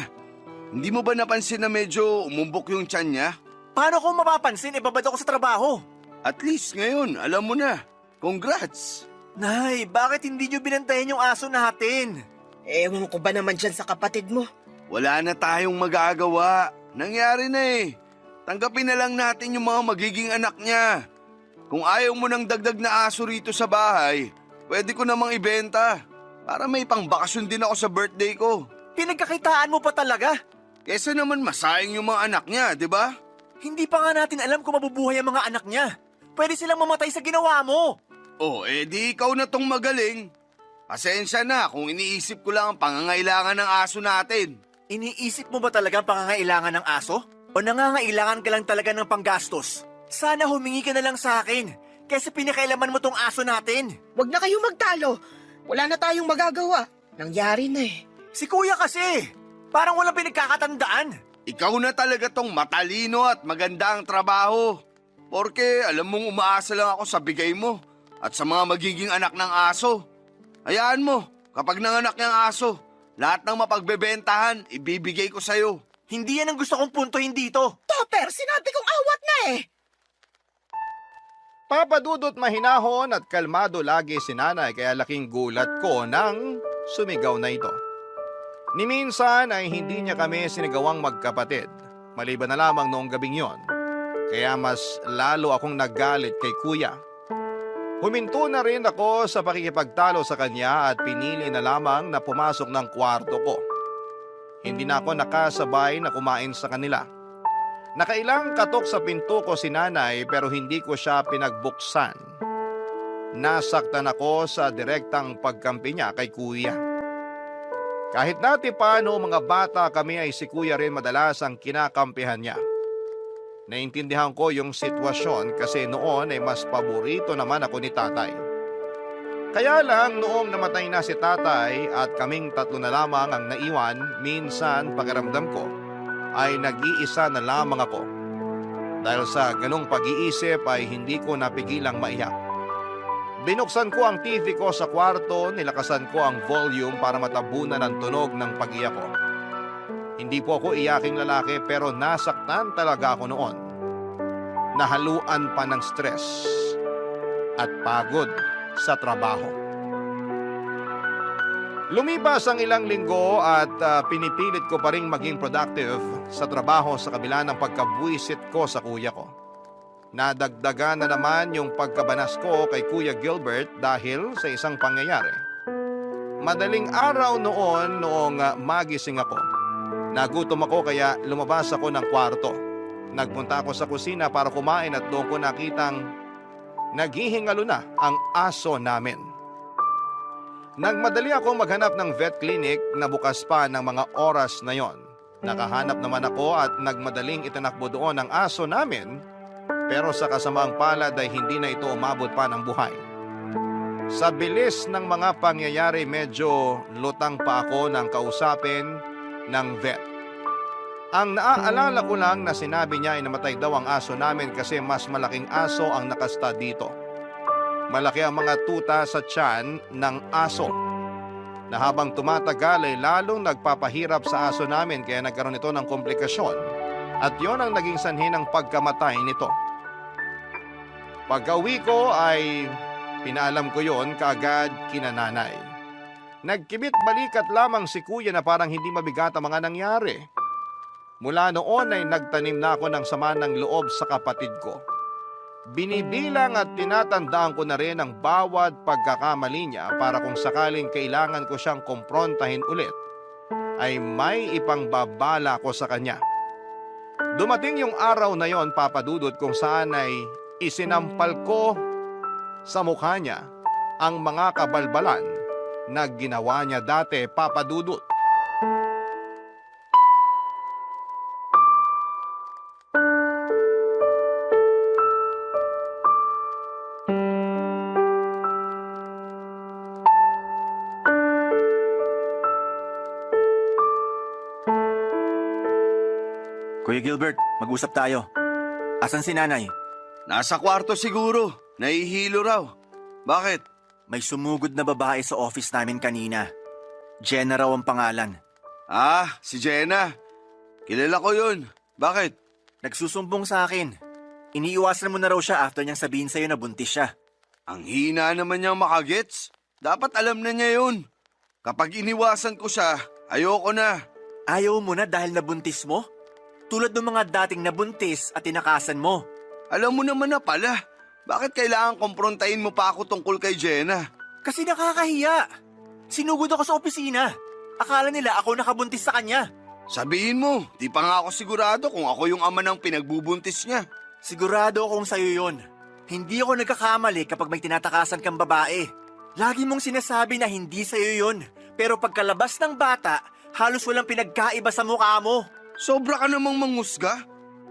Hindi mo ba napansin na medyo umumbok yung tiyan niya? Paano ko mapapansin? Ibabad ako sa trabaho. At least ngayon, alam mo na. Congrats! Nay, bakit hindi nyo binantayan yung aso natin? Ewan ko ba naman dyan sa kapatid mo? Wala na tayong magagawa. Nangyari na eh. Tanggapin na lang natin yung mga magiging anak niya. Kung ayaw mo ng dagdag na aso rito sa bahay, pwede ko namang ibenta. Para may pangbakasyon din ako sa birthday ko. Pinagkakitaan mo pa talaga? Kesa naman masayang yung mga anak niya, di ba? Hindi pa nga natin alam kung mabubuhay ang mga anak niya. Pwede silang mamatay sa ginawa mo. Oh, di ikaw na tong magaling. Pasensya na kung iniisip ko lang ang pangangailangan ng aso natin. Iniisip mo ba talaga ang pangangailangan ng aso? O nangangailangan ka lang talaga ng panggastos? Sana humingi ka na lang sa akin, kaysa pinakailaman mo tong aso natin. Huwag na kayong magtalo. Wala na tayong magagawa. Nangyari na eh. Si kuya kasi, parang walang pinagkakatandaan. Ikaw na talaga tong matalino at maganda ang trabaho. Porke alam mong umaasa lang ako sa bigay mo at sa mga magiging anak ng aso. Hayaan mo, kapag nanganak niyang aso, lahat ng mapagbebentahan, ibibigay ko sa'yo. Hindi yan ang gusto kong puntohin dito. Topper, sinabi kong awat na eh. Papa Dudut, mahinahon at kalmado lagi si nanay kaya laking gulat ko nang sumigaw na ito. Ni minsan ay hindi niya kami sinigawang magkapatid, maliban na lamang noong gabing yon. Kaya mas lalo akong naggalit kay kuya. Huminto na rin ako sa pakikipagtalo sa kanya at pinili na lamang na pumasok ng kwarto ko. Hindi na ako nakasabay na kumain sa kanila. Nakailang katok sa pinto ko si nanay pero hindi ko siya pinagbuksan. Nasaktan ako sa direktang pagkampi niya kay kuya. Kahit dati pa noong mga bata kami ay si kuya rin madalas ang kinakampihan niya. Naintindihan ko yung sitwasyon kasi noon ay mas paborito naman ako ni tatay. Kaya lang noong namatay na si tatay at kaming tatlo na lamang ang naiwan, minsan pakiramdam ko ay nag-iisa na lamang ako. Dahil sa ganong pag-iisip ay hindi ko napigilang maiyak. Binuksan ko ang TV ko sa kwarto, nilakasan ko ang volume para matabunan ang tunog ng pag-iyak ko. Hindi po ako iyaking lalaki pero nasaktan talaga ako noon. Nahaluan pa ng stress at pagod sa trabaho. Lumipas ang ilang linggo at pinipilit ko pa rin maging productive sa trabaho sa kabila ng pagkabuisit ko sa kuya ko. Nadagdagan na naman yung pagkabanas ko kay Kuya Gilbert dahil sa isang pangyayari. Madaling araw noong magising ako. Nagutom ako kaya lumabas ako ng kwarto. Nagpunta ako sa kusina para kumain at doon ko nakitang naghihingalo na ang aso namin. Nagmadali ako maghanap ng vet clinic na bukas pa ng mga oras na yon. Nakahanap naman ako at nagmadaling itinakbo doon ang aso namin, pero sa kasamaang palad ay hindi na ito umabot pa ng buhay. Sa bilis ng mga pangyayari, medyo lutang pa ako ng kausapin ng vet. Ang naaalala ko lang na sinabi niya ay namatay daw ang aso namin kasi mas malaking aso ang nakasta dito. Malaki ang mga tuta sa tiyan ng aso, na habang tumatagal ay lalong nagpapahirap sa aso namin kaya nagkaroon ito ng komplikasyon at yon ang naging sanhi ng pagkamatay nito. Pag-uwi ko ay pinaalam ko yon kaagad kina nanay. Nagkibit balikat lamang si kuya na parang hindi mabigat ang mga nangyari. Mula noon ay nagtanim na ako ng sama ng loob sa kapatid ko. Binibilang at tinatandaan ko na rin ang bawat pagkakamali niya para kung sakaling kailangan ko siyang kumprontahin ulit, ay may ipangbabala ko sa kanya. Dumating yung araw na yon, Papa Dudut, kung saan ay isinampal ko sa mukha niya ang mga kabalbalan na ginawa niya dati, Papa Dudut. Kuya Gilbert, mag-usap tayo. Asan si nanay? Nasa kwarto siguro. Nahihilo raw. Bakit? May sumugod na babae sa office namin kanina. Jenna raw ang pangalan. Ah, si Jenna. Kilala ko yun. Bakit? Nagsusumbong sa akin. Iniiwasan mo na raw siya after niyang sabihin sa'yo na buntis siya. Ang hina naman niyang makagets. Dapat alam na niya yun. Kapag iniwasan ko siya, ayoko na. Ayaw mo na dahil nabuntis mo? Tulad ng mga dating nabuntis at tinakasan mo. Alam mo naman na pala. Bakit kailangan komprontahin mo pa ako tungkol kay Jenna? Kasi nakakahiya. Sinugod ako sa opisina. Akala nila ako nakabuntis sa kanya. Sabihin mo, di pa nga ako sigurado kung ako yung ama ng pinagbubuntis niya. Sigurado akong sa'yo yun. Hindi ako nagkakamali kapag may tinatakasan kang babae. Lagi mong sinasabi na hindi sa'yo yun. Pero pagkalabas ng bata, halos walang pinagkaiba sa mukha mo. Sobra ka namang mangusga.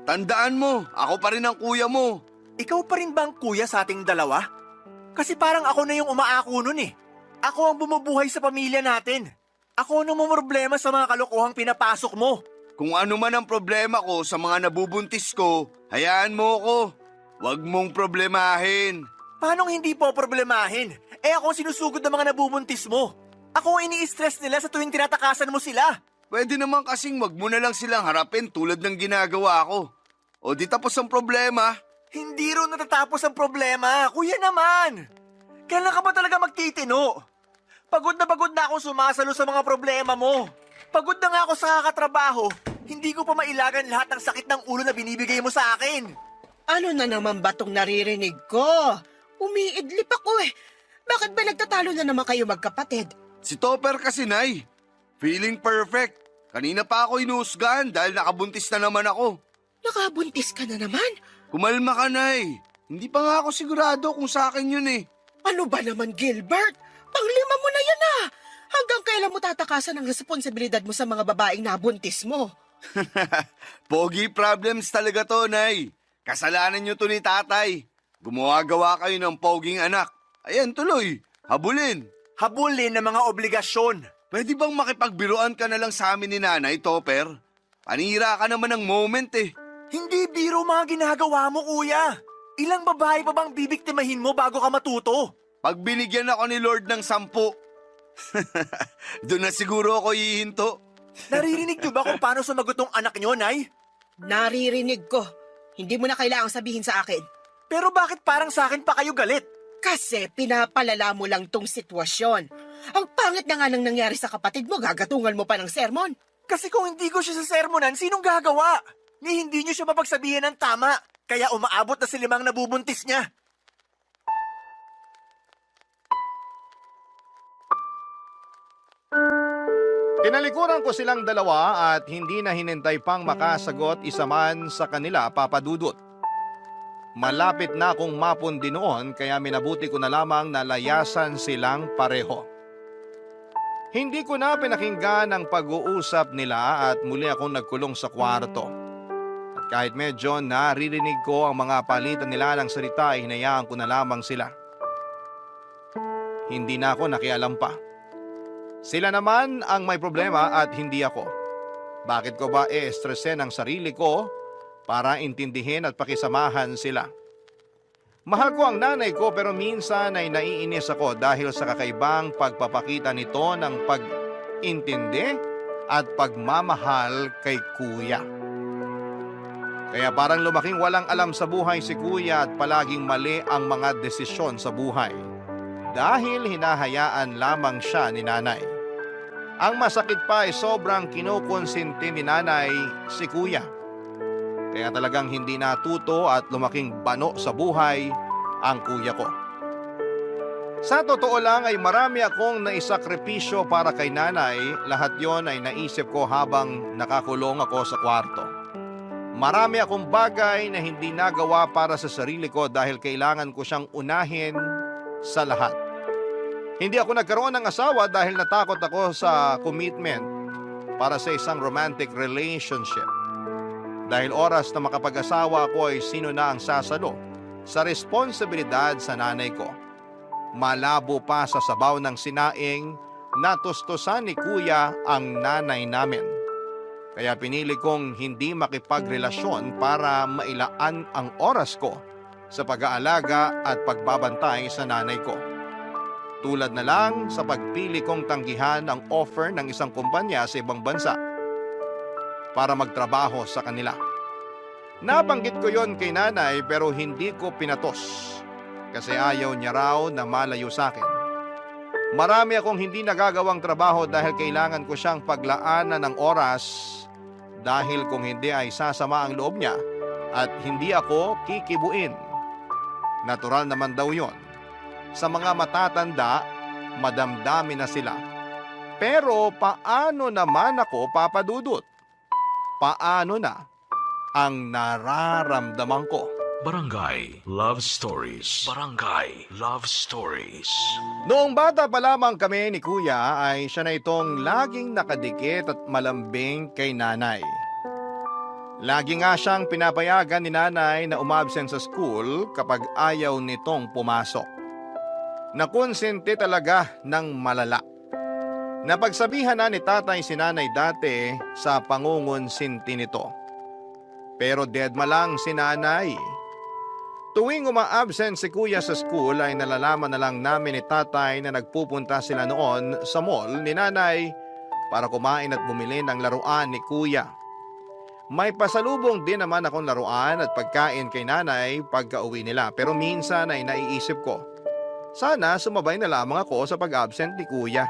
Tandaan mo, ako pa rin ang kuya mo. Ikaw pa rin ba ang kuya sa ating dalawa? Kasi parang ako na yung umaako nun eh. Ako ang bumubuhay sa pamilya natin. Ako ang namumroblema sa mga kalokohang pinapasok mo. Kung ano man ang problema ko sa mga nabubuntis ko, hayaan mo ko. Huwag mong problemahin. Paanong hindi po problemahin? Ako ang sinusugod ng mga nabubuntis mo. Ako ang ini-stress nila sa tuwing tinatakasan mo sila. Pwede naman kasing wag mo na lang silang harapin tulad ng ginagawa ko. O di tapos ang problema. Hindi rin natatapos ang problema. Kuya naman. Kailan ka ba talaga magtitino? Pagod na akong sumasalo sa mga problema mo. Pagod na nga ako sa kakatrabaho. Hindi ko pa mailagan lahat ng sakit ng ulo na binibigay mo sa akin. Ano na naman ba tong naririnig ko? Umiidlip ako eh. Bakit ba nagtatalo na naman kayo magkapatid? Si Topper kasi, Nay. Feeling perfect. Kanina pa ako inuusgahan dahil nakabuntis na naman ako. Nakabuntis ka na naman? Kumalma ka, Nay. Hindi pa nga ako sigurado kung sa akin yun eh. Ano ba naman, Gilbert? Panglima mo na yan ah! Hanggang kailan mo tatakasan ang responsibilidad mo sa mga babaeng nabuntis mo? Pogi problems talaga to, Nay. Kasalanan nyo to ni tatay. Gumawa-gawa kayo ng poging anak. Ayan, tuloy. Habulin. Habulin ng mga obligasyon. Pwede bang makipagbiruan ka na lang sa amin ni Nanay, Topper? Panira ka naman ng moment eh. Hindi biro mga ginagawa mo, kuya. Ilang babae pa bang bibiktimahin mo bago ka matuto? Pag binigyan ako ni Lord ng 10, doon na siguro ako hihinto. Naririnig niyo ba kung paano sumagot ng anak niyo, Nay? Naririnig ko. Hindi mo na kailangang sabihin sa akin. Pero bakit parang sa akin pa kayo galit? Kasi pinapalala mo lang tong sitwasyon. Ang pangit na nga nang nangyari sa kapatid mo, gagatungan mo pa ng sermon. Kasi kung hindi ko siya sa sermonan, sinong gagawa? Ni hindi niyo siya mapagsabihin ng tama. Kaya umaabot na si Limang nabubuntis niya. Tinalikuran ko silang dalawa at hindi na hinintay pang makasagot isa man sa kanila, Papa Dudut. Malapit na akong mapundi noon kaya minabuti ko na lamang na layasan silang pareho. Hindi ko na pinakinggan ang pag-uusap nila at muli akong nagkulong sa kwarto. At kahit medyo naririnig ko ang mga palitan nila ng salita ay hinayaan ko na lamang sila. Hindi na ako nakialam pa. Sila naman ang may problema at hindi ako. Bakit ko ba stressin ang sarili ko para intindihin at pakisamahan sila? Mahal ko ang nanay ko pero minsan ay naiinis ako dahil sa kakaibang pagpapakita nito ng pag-intindi at pagmamahal kay kuya. Kaya parang lumaking walang alam sa buhay si kuya at palaging mali ang mga desisyon sa buhay dahil hinahayaan lamang siya ni nanay. Ang masakit pa ay sobrang kinukonsinti ni nanay si kuya. Kaya talagang hindi natuto at lumaking bano sa buhay ang kuya ko. Sa totoo lang ay marami akong naisakripisyo para kay nanay. Lahat yon ay naisip ko habang nakakulong ako sa kwarto. Marami akong bagay na hindi nagawa para sa sarili ko dahil kailangan ko siyang unahin sa lahat. Hindi ako nagkaroon ng asawa dahil natakot ako sa commitment para sa isang romantic relationship. Dahil oras na makapag-asawa ako ay sino na ang sasalo sa responsibilidad sa nanay ko. Malabo pa sa sabaw ng sinaing, natustusan ni kuya ang nanay namin. Kaya pinili kong hindi makipagrelasyon para mailaan ang oras ko sa pag-aalaga at pagbabantay sa nanay ko. Tulad na lang sa pagpili kong tanggihan ang offer ng isang kumpanya sa ibang bansa para magtrabaho sa kanila. Nabanggit ko yon kay nanay pero hindi ko pinatos kasi ayaw niya raw na malayo sa akin. Marami akong hindi nagagawang trabaho dahil kailangan ko siyang paglaanan ng oras dahil kung hindi ay sasama ang loob niya at hindi ako kikibuin. Natural naman daw yon. Sa mga matatanda, madamdami na sila. Pero paano naman ako, Papa Dudut? Paano na ang nararamdaman ko? Barangay Love Stories. Barangay Love Stories. Noong bata pa lamang kami ni Kuya ay siya na itong laging nakadikit at malambing kay nanay. Lagi nga siyang pinapayagan ni nanay na umabsent sa school kapag ayaw nitong pumasok. Nakonsente talaga ng malala. Napagsabihan na ni tatay si nanay dati sa pangungonsinti nito. Pero deadma lang si nanay. Tuwing uma-absent si kuya sa school ay nalalaman na lang namin ni tatay na nagpupunta sila noon sa mall ni nanay para kumain at bumili ng laruan ni kuya. May pasalubong din naman akong laruan at pagkain kay nanay pagka-uwi nila pero minsan ay naiisip ko, sana sumabay na lamang ako sa pag-absent ni kuya.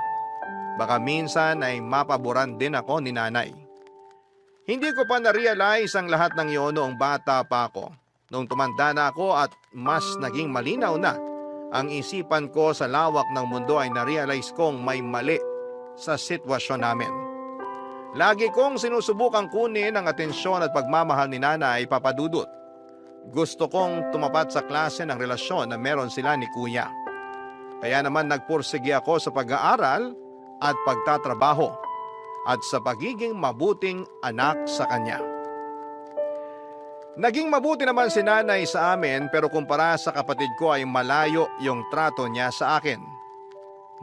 Baka minsan ay mapaboran din ako ni nanay. Hindi ko pa na-realize ang lahat ng iyon noong bata pa ako. Noong tumanda na ako at mas naging malinaw na ang isipan ko sa lawak ng mundo ay na-realize kong may mali sa sitwasyon namin. Lagi kong sinusubukang kunin ang atensyon at pagmamahal ni nanay, Papa Dudut. Gusto kong tumapat sa klase ng relasyon na meron sila ni kuya. Kaya naman nagpursige ako sa pag-aaral at pagtatrabaho at sa pagiging mabuting anak sa kanya. Naging mabuti naman si nanay sa amin pero kumpara sa kapatid ko ay malayo yung trato niya sa akin.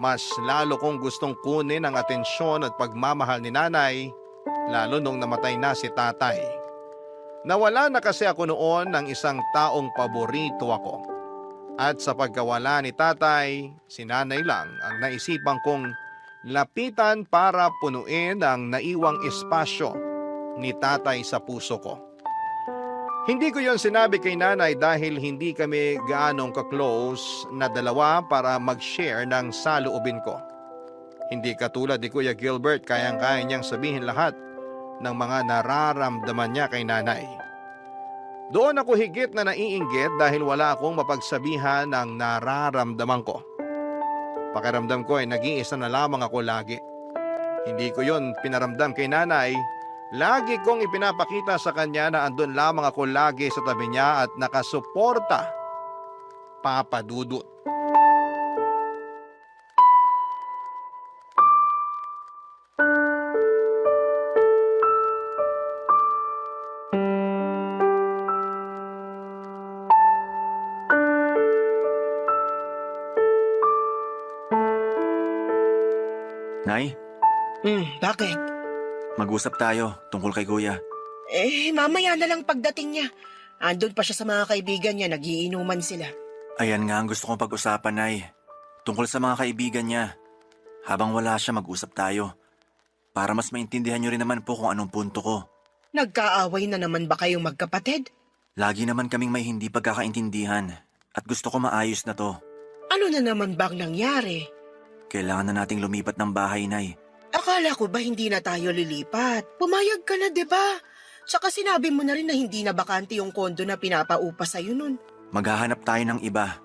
Mas lalo kong gustong kunin ang atensyon at pagmamahal ni nanay lalo nung namatay na si tatay. Nawala na kasi ako noon ng isang taong paborito ako. At sa pagkawala ni tatay, si nanay lang ang naisipan kong lapitan para punuin ang naiwang espasyo ni tatay sa puso ko. Hindi ko yon sinabi kay nanay dahil hindi kami gaanong ka-close na dalawa para mag-share ng saloobin ko. Hindi katulad ni Kuya Gilbert kayang-kaya niyang sabihin lahat ng mga nararamdaman niya kay nanay. Doon ako higit na naiinggit dahil wala akong mapagsabihan ng nararamdaman ko. Pakiramdam ko ay nag-iisa na lamang ako lagi. Hindi ko yon pinaramdam kay nanay. Lagi kong ipinapakita sa kanya na andun lamang ako lagi sa tabi niya at nakasuporta. Papa Dudut. Nay, Bakit? mag-usap tayo tungkol kay Kuya. Mamaya na lang pagdating niya. Andun pa siya sa mga kaibigan niya, nagiinuman sila. Ayan nga ang gusto kong pag-usapan, Nay. Tungkol sa mga kaibigan niya. Habang wala siya, mag-usap tayo. Para mas maintindihan niyo rin naman po kung anong punto ko. Nagkaaway na naman ba kayong magkapatid? Lagi naman kaming may hindi pagkakaintindihan. At gusto ko maayos na to. Ano na naman bang nangyari? Kailangan na nating lumipat ng bahay, Nay. Akala ko ba hindi na tayo lilipat? Pumayag ka na, di ba? Tsaka sinabi mo na rin na hindi na bakante yung kondo na pinapaupa sa'yo nun. Maghahanap tayo ng iba.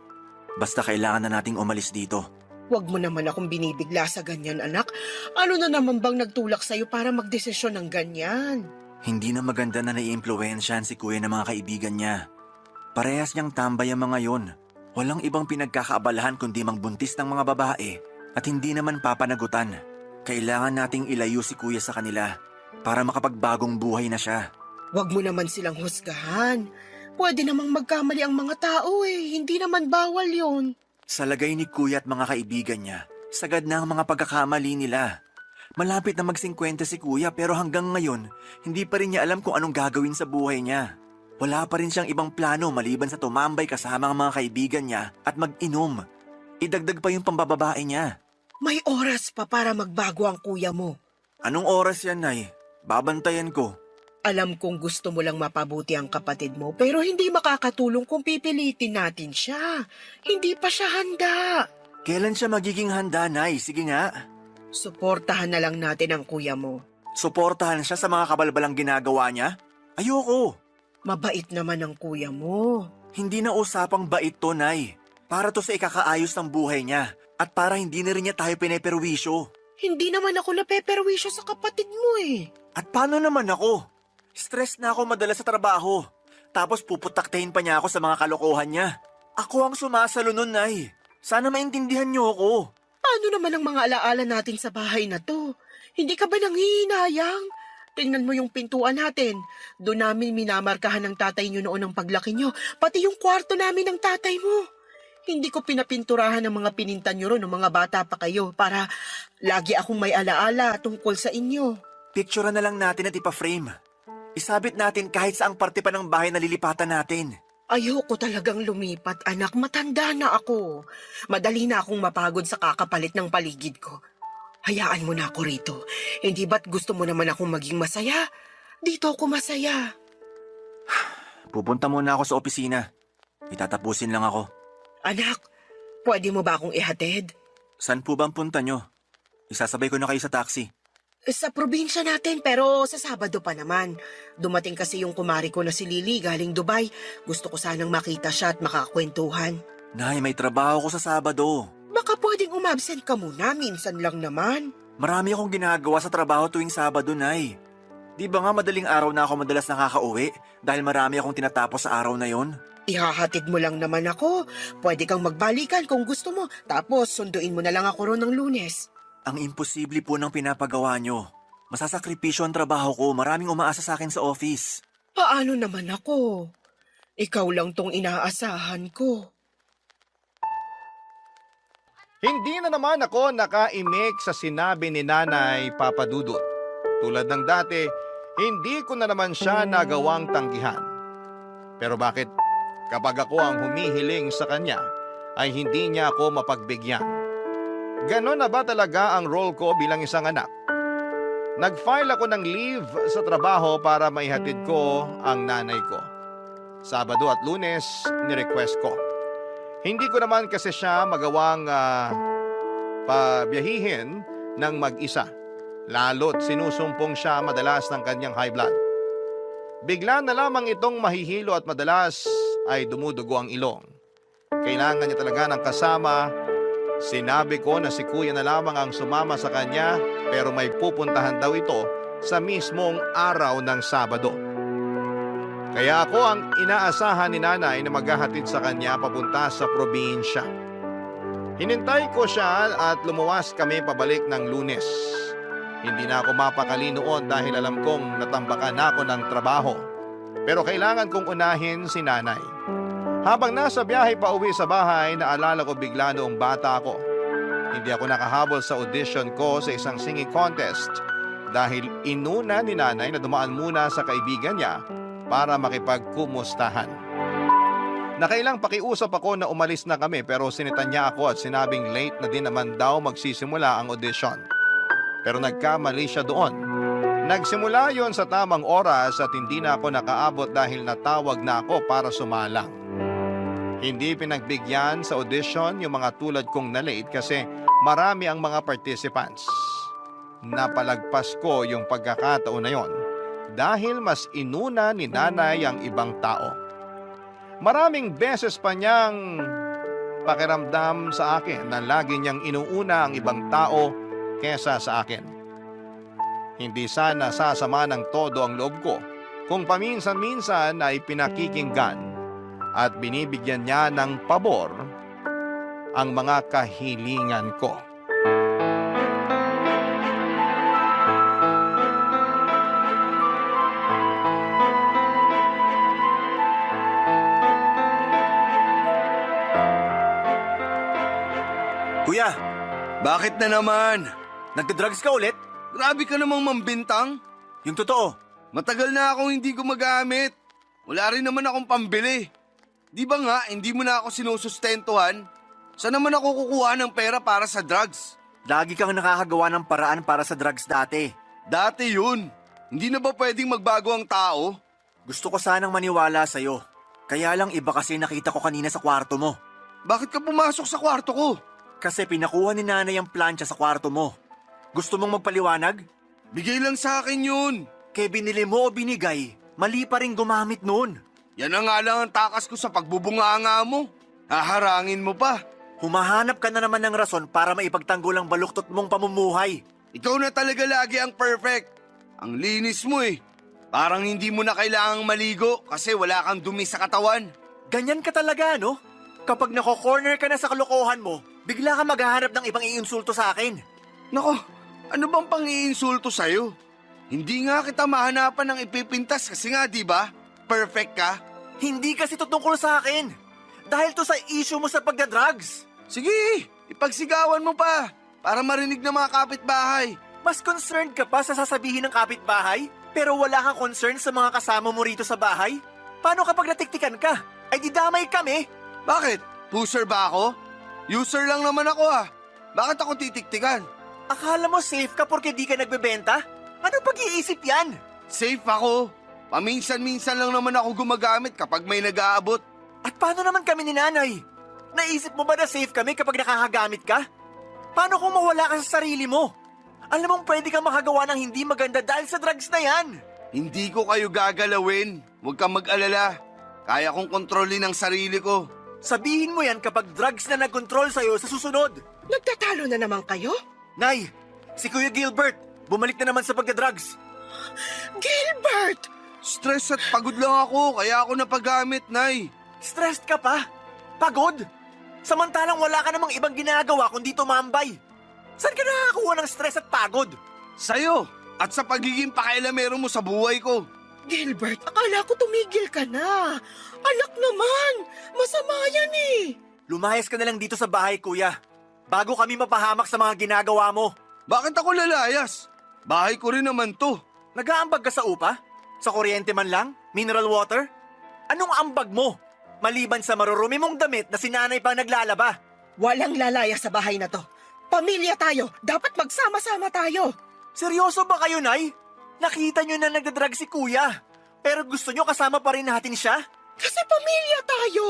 Basta kailangan na nating umalis dito. Huwag mo naman akong binibigla sa ganyan, anak. Ano na naman bang nagtulak sa'yo para magdesisyon ng ganyan? Hindi na maganda na naiimpluwensyahan si Kuya ng mga kaibigan niya. Parehas niyang tambay ang mga yon. Walang ibang pinagkakaabalahan kundi mangbuntis ng mga babae at hindi naman papanagutan. Kailangan nating ilayo si Kuya sa kanila para makapagbagong buhay na siya. Huwag mo naman silang husgahan. Pwede namang magkamali ang mga tao hindi naman bawal yon. Sa lagay ni Kuya at mga kaibigan niya, sagad na ang mga pagkakamali nila. Malapit na mag-50 si Kuya pero hanggang ngayon, hindi pa rin niya alam kung anong gagawin sa buhay niya. Wala pa rin siyang ibang plano maliban sa tumambay kasama ang mga kaibigan niya at mag-inom. Idagdag pa yung pambababae niya. May oras pa para magbago ang kuya mo. Anong oras yan, Nay? Babantayan ko. Alam kong gusto mo lang mapabuti ang kapatid mo pero hindi makakatulong kung pipilitin natin siya. Hindi pa siya handa. Kailan siya magiging handa, Nay? Sige nga. Suportahan na lang natin ang kuya mo. Suportahan siya sa mga kabalbalang ginagawa niya? Ayoko. Mabait naman ang kuya mo. Hindi na usapang bait to, Nay. Para to sa ikakaayos ng buhay niya at para hindi na rin niya tayo pineperwisyo. Hindi naman ako napeperwisyo sa kapatid mo At paano naman ako? Stress na ako madalas sa trabaho. Tapos puputaktahin pa niya ako sa mga kalokohan niya. Ako ang sumasalo nun, Nay. Sana maintindihan niyo ako. Paano naman ang mga alaala natin sa bahay na to? Hindi ka ba nanghihinayang? Tingnan mo yung pintuan natin. Doon namin minamarkahan ng tatay niyo noon ang paglaki niyo. Pati yung kwarto namin ng tatay mo. Hindi ko pinapinturahan ng mga pinintan niyo ron ng mga bata pa kayo para lagi akong may alaala tungkol sa inyo. Picturean na lang natin at ipa-frame. Isabit natin kahit saang parte pa ng bahay na lilipatan natin. Ayoko talagang lumipat, anak. Matanda na ako. Madali na akong mapagod sa kakapalit ng paligid ko. Hayaan mo na ako rito. Hindi ba't gusto mo naman akong maging masaya? Dito ako masaya. Pupunta muna ako sa opisina. Itatapusin lang ako. Anak, pwede mo ba akong ihatid? Saan po ba ang punta nyo? Isasabay ko na kayo sa taxi. Sa probinsya natin pero sa Sabado pa naman. Dumating kasi yung kumari ko na si Lily galing Dubai. Gusto ko sanang makita siya at makakwentuhan. Nay, may trabaho ko sa Sabado. Baka pwedeng umabsent ka muna, minsan lang naman. Marami akong ginagawa sa trabaho tuwing Sabado, Nay. Di ba nga madaling araw na ako madalas nakakauwi dahil marami akong tinatapos sa araw na yon? Ihahatid mo lang naman ako. Pwede kang magbalikan kung gusto mo. Tapos sunduin mo na lang ako ron ng Lunes. Ang imposible po ng pinapagawa nyo. Masasakripisyo ang trabaho ko. Maraming umaasa sa akin sa office. Paano naman ako? Ikaw lang tong inaasahan ko. Hindi na naman ako nakaimik sa sinabi ni Nanay Papa Dudut. Tulad ng dati, hindi ko na naman siya nagawang tanggihan. Pero bakit? Kapag ako ang humihiling sa kanya, ay hindi niya ako mapagbigyan. Ganon na ba talaga ang role ko bilang isang anak? Nag-file ako ng leave sa trabaho para maihatid ko ang nanay ko. Sabado at Lunes, ni-request ko. Hindi ko naman kasi siya magawang pabiyahihin ng mag-isa. Lalo't sinusumpong siya madalas ng kanyang high blood. Bigla na lamang itong mahihilo at madalas ay dumudugo ang ilong. Kailangan niya talaga ng kasama. Sinabi ko na si kuya na lamang ang sumama sa kanya pero may pupuntahan daw ito sa mismong araw ng Sabado. Kaya ako ang inaasahan ni nanay na maghahatid sa kanya papunta sa probinsya. Hinintay ko siya at lumuwas kami pabalik ng Lunes. Hindi na ako mapakali noon dahil alam kong natambakan na ako ng trabaho. Pero kailangan kong unahin si nanay. Habang nasa biyahe pa uwi sa bahay, naalala ko bigla noong bata ako. Hindi ako nakahabol sa audition ko sa isang singing contest dahil inuna ni nanay na dumaan muna sa kaibigan niya para makipagkumustahan. Nakailang pakiusap ako na umalis na kami pero sinitan niya ako at sinabing late na din naman daw magsisimula ang audition. Pero nagkamali siya doon. Nagsimula yon sa tamang oras at hindi na ako nakaabot dahil natawag na ako para sumalang. Hindi pinagbigyan sa audition yung mga tulad kong na-late kasi marami ang mga participants. Napalagpas ko yung pagkakataon na yon dahil mas inuna ni nanay ang ibang tao. Maraming beses pa niyang pakiramdam sa akin na lagi niyang inuuna ang ibang tao kesa sa akin. Hindi sana sasama ng todo ang loob ko kung paminsan-minsan ay pinakikinggan at binibigyan niya ng pabor ang mga kahilingan ko. Kuya, Bakit na naman? nagda-drugs ka ulit? Grabe ka namang mambintang. Yung totoo. Matagal na akong hindi gumagamit. Wala rin naman akong pambili. Di ba nga, hindi mo na ako sinusustentuhan? Saan naman ako kukuha ng pera para sa drugs? Lagi kang nakakagawa ng paraan para sa drugs dati. Dati yun. Hindi na ba pwedeng magbago ang tao? Gusto ko sanang maniwala sa'yo. Kaya lang iba kasi nakita ko kanina sa kwarto mo. Bakit ka pumasok sa kwarto ko? Kasi pinakuha ni nanay ang plancha sa kwarto mo. Gusto mong magpaliwanag? Bigay lang sa akin yun. Kaya binili mo o binigay, mali pa rin gumamit noon. Yan na nga lang ang takas ko sa pagbubunganga mo. Haharangin mo pa. Humahanap ka na naman ng rason para maipagtanggol ang baluktot mong pamumuhay. Ikaw na talaga lagi ang perfect. Ang linis mo eh. Parang hindi mo na kailangang maligo kasi wala kang dumi sa katawan. Ganyan ka talaga, no? Kapag nako-corner ka na sa kalokohan mo, bigla ka maghahanap ng ibang iinsulto sa akin. Nako, ano bang pang-iinsulto sa'yo? Hindi nga kita mahanapan ng ipipintas kasi nga, di ba? Perfect ka. Hindi kasi tutungkol sa akin. Dahil to sa issue mo sa pagdadrugs. Sige, ipagsigawan mo pa para marinig ng mga kapitbahay. Mas concerned ka pa sa sasabihin ng kapitbahay, pero wala kang concern sa mga kasama mo rito sa bahay? Paano kapag natiktikan ka? Ay didamay kami. Bakit? Pusher ba ako? User lang naman ako ah. Bakit ako titiktikan? Akala mo safe ka porque di ka nagbebenta? Anong pag-iisip yan? Safe ako. Paminsan-minsan lang naman ako gumagamit kapag may nag-aabot. At paano naman kami ni nanay? Naisip mo ba na safe kami kapag nakakagamit ka? Paano kung mawala ka sa sarili mo? Alam mong pwede kang makagawa ng hindi maganda dahil sa drugs na yan. Hindi ko kayo gagalawin. Huwag kang mag-alala. Kaya kong kontrolin ang sarili ko. Sabihin mo yan kapag drugs na nag-control sa'yo sa susunod. Nagtatalo na naman kayo? Nay, si Kuya Gilbert, bumalik na naman sa pagdadrugs. Gilbert! Stress at pagod lang ako, kaya ako napagamit, Nay. Stressed ka pa? Pagod? Samantalang wala ka namang ibang ginagawa kundi tumambay. Saan ka nakakakuha ng stress at pagod? Sa'yo, at sa pagiging pakailamero mo sa buhay ko. Gilbert, akala ko tumigil ka na. Alak naman, masama yan eh. Lumayas ka na lang dito sa bahay, kuya. Bago kami mapahamak sa mga ginagawa mo. Bakit ako lalayas? Bahay ko rin naman to. Nag-aambag ka sa upa? Sa kuryente man lang? Mineral water? Anong ambag mo? Maliban sa marurumi mong damit na sinanay pang naglalaba. Walang lalaya sa bahay na to. Pamilya tayo, dapat magsama-sama tayo. Seryoso ba kayo, Nay? Nakita nyo na nagdadrag si kuya. Pero gusto nyo kasama pa rin natin siya? Kasi pamilya tayo.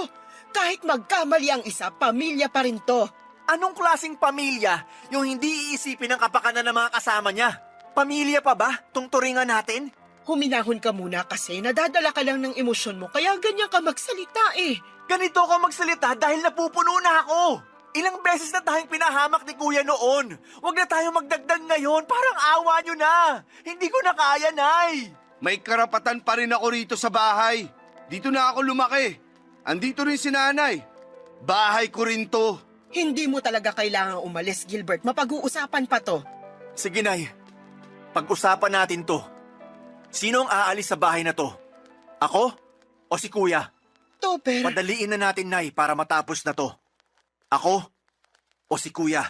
Kahit magkamali ang isa, pamilya pa rin to. Anong klaseng pamilya yung hindi iisipin ang kapakanan ng mga kasama niya? Pamilya pa ba? Tungturingan natin? Huminahon ka muna kasi nadadala ka lang ng emosyon mo kaya ganyan ka magsalita eh. Ganito ka magsalita dahil napupuno na ako. Ilang beses na tayong pinahamak ni Kuya noon. Huwag na tayong magdagdag ngayon. Parang awa nyo na. Hindi ko na kaya, Nay. May karapatan pa rin ako rito sa bahay. Dito na ako lumaki. Andito rin si nanay. Bahay ko rin to. Hindi mo talaga kailangang umalis, Gilbert. Mapag-uusapan pa to. Sige, Nay. Pag-usapan natin to. Sino ang aalis sa bahay na to? Ako o si Kuya? Topper, Padaliin na natin, Nay, para matapos na to. Ako o si Kuya?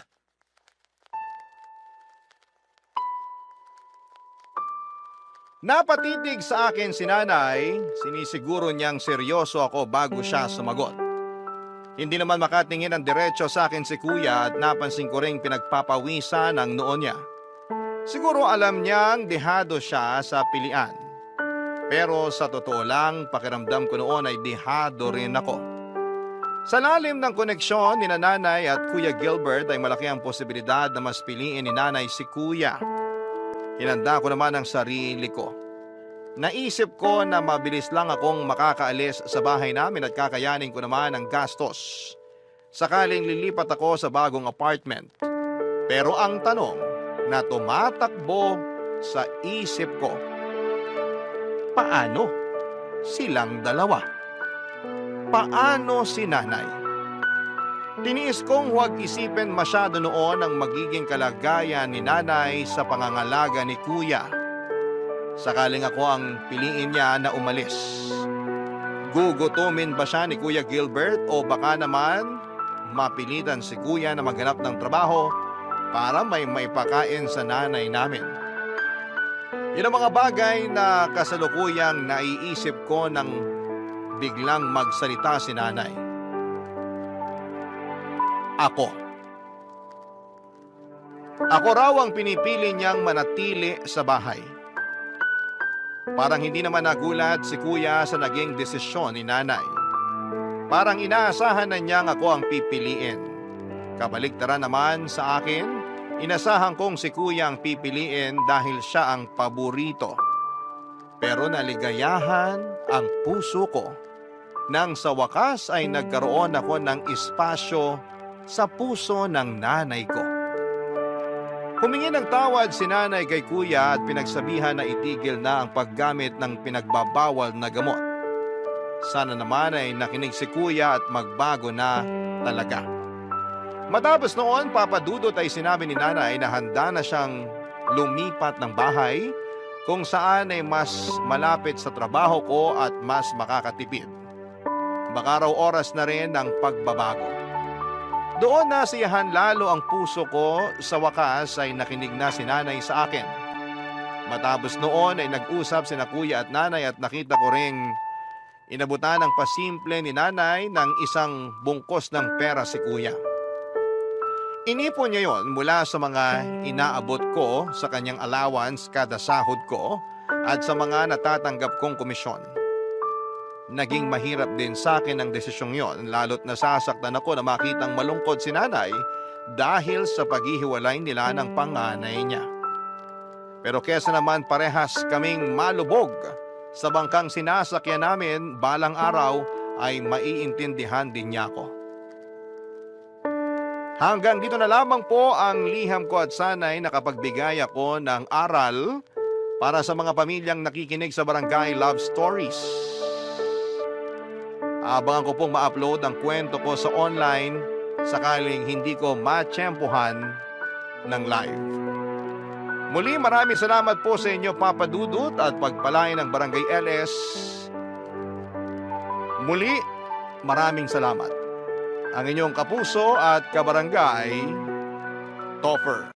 Napatitig sa akin si nanay, sinisiguro niyang seryoso ako bago siya sumagot. Hindi naman makatingin ang diretso sa akin si kuya at napansin ko ring pinagpapawisan ang noo niya. Siguro alam niyang dehado siya sa pilian. Pero sa totoo lang, pakiramdam ko noon ay dehado rin ako. Sa lalim ng koneksyon ni nanay at Kuya Gilbert ay malaki ang posibilidad na mas piliin ni nanay si kuya. Hinanda ko naman ang sarili ko. Naisip ko na mabilis lang akong makakaalis sa bahay namin at kakayanin ko naman ang gastos. Sakaling lilipat ako sa bagong apartment. Pero ang tanong na tumatakbo sa isip ko, paano silang dalawa? Paano si nanay? Tiniis kong huwag isipin masyado noon ang magiging kalagayan ni nanay sa pangangalaga ni kuya. Sakaling ako ang piliin niya na umalis. Gugutumin ba siya ni Kuya Gilbert o baka naman mapilitan si kuya na maghanap ng trabaho para may maipakain sa nanay namin? Yun ang mga bagay na kasalukuyang naiisip ko nang biglang magsalita si nanay. Ako raw ang pinipili niyang manatili sa bahay. Parang hindi naman nagulat si kuya sa naging desisyon ni nanay. Parang inaasahan na niyang ako ang pipiliin. Kabaligtaran naman sa akin, inasahan kong si kuya ang pipiliin dahil siya ang paborito. Pero naligayahan ang puso ko nang sa wakas ay nagkaroon ako ng espasyo sa puso ng nanay ko. Humingi ng tawad si nanay kay kuya at pinagsabihan na itigil na ang paggamit ng pinagbabawal na gamot. Sana naman ay nakinig si kuya at magbago na talaga. Matapos noon, papadudot ay sinabi ni nanay na handa na siyang lumipat ng bahay kung saan ay mas malapit sa trabaho ko at mas makakatipid. Baka raw oras na rin ang pagbabago. Doon nasiyahan lalo ang puso ko, sa wakas ay nakinig na si nanay sa akin. Matapos noon ay nag-usap sina kuya at nanay at nakita ko ring inabutan ng pasimple ni nanay ng isang bungkos ng pera si kuya. Inipon niya yon mula sa mga inaabot ko sa kanyang allowance kada sahod ko at sa mga natatanggap kong komisyon. Naging mahirap din sa akin ang desisyong yon, lalo't nasasaktan ako na makitang malungkot si nanay dahil sa paghihiwalay nila ng panganay niya. Pero kesa naman parehas kaming malubog sa bangkang sinasakyan namin, balang araw ay maiintindihan din niya ako. Hanggang dito na lamang po ang liham ko at sana'y nakapagbigay ako ng aral para sa mga pamilyang nakikinig sa Barangay Love Stories. Abangan ko pong ma-upload ang kwento ko sa online sakaling hindi ko matsyempohan ng live. Muli maraming salamat po sa inyo Papa Dudut at pagpalain ng Barangay LS. Muli maraming salamat. Ang inyong kapuso at kabarangay, Topper.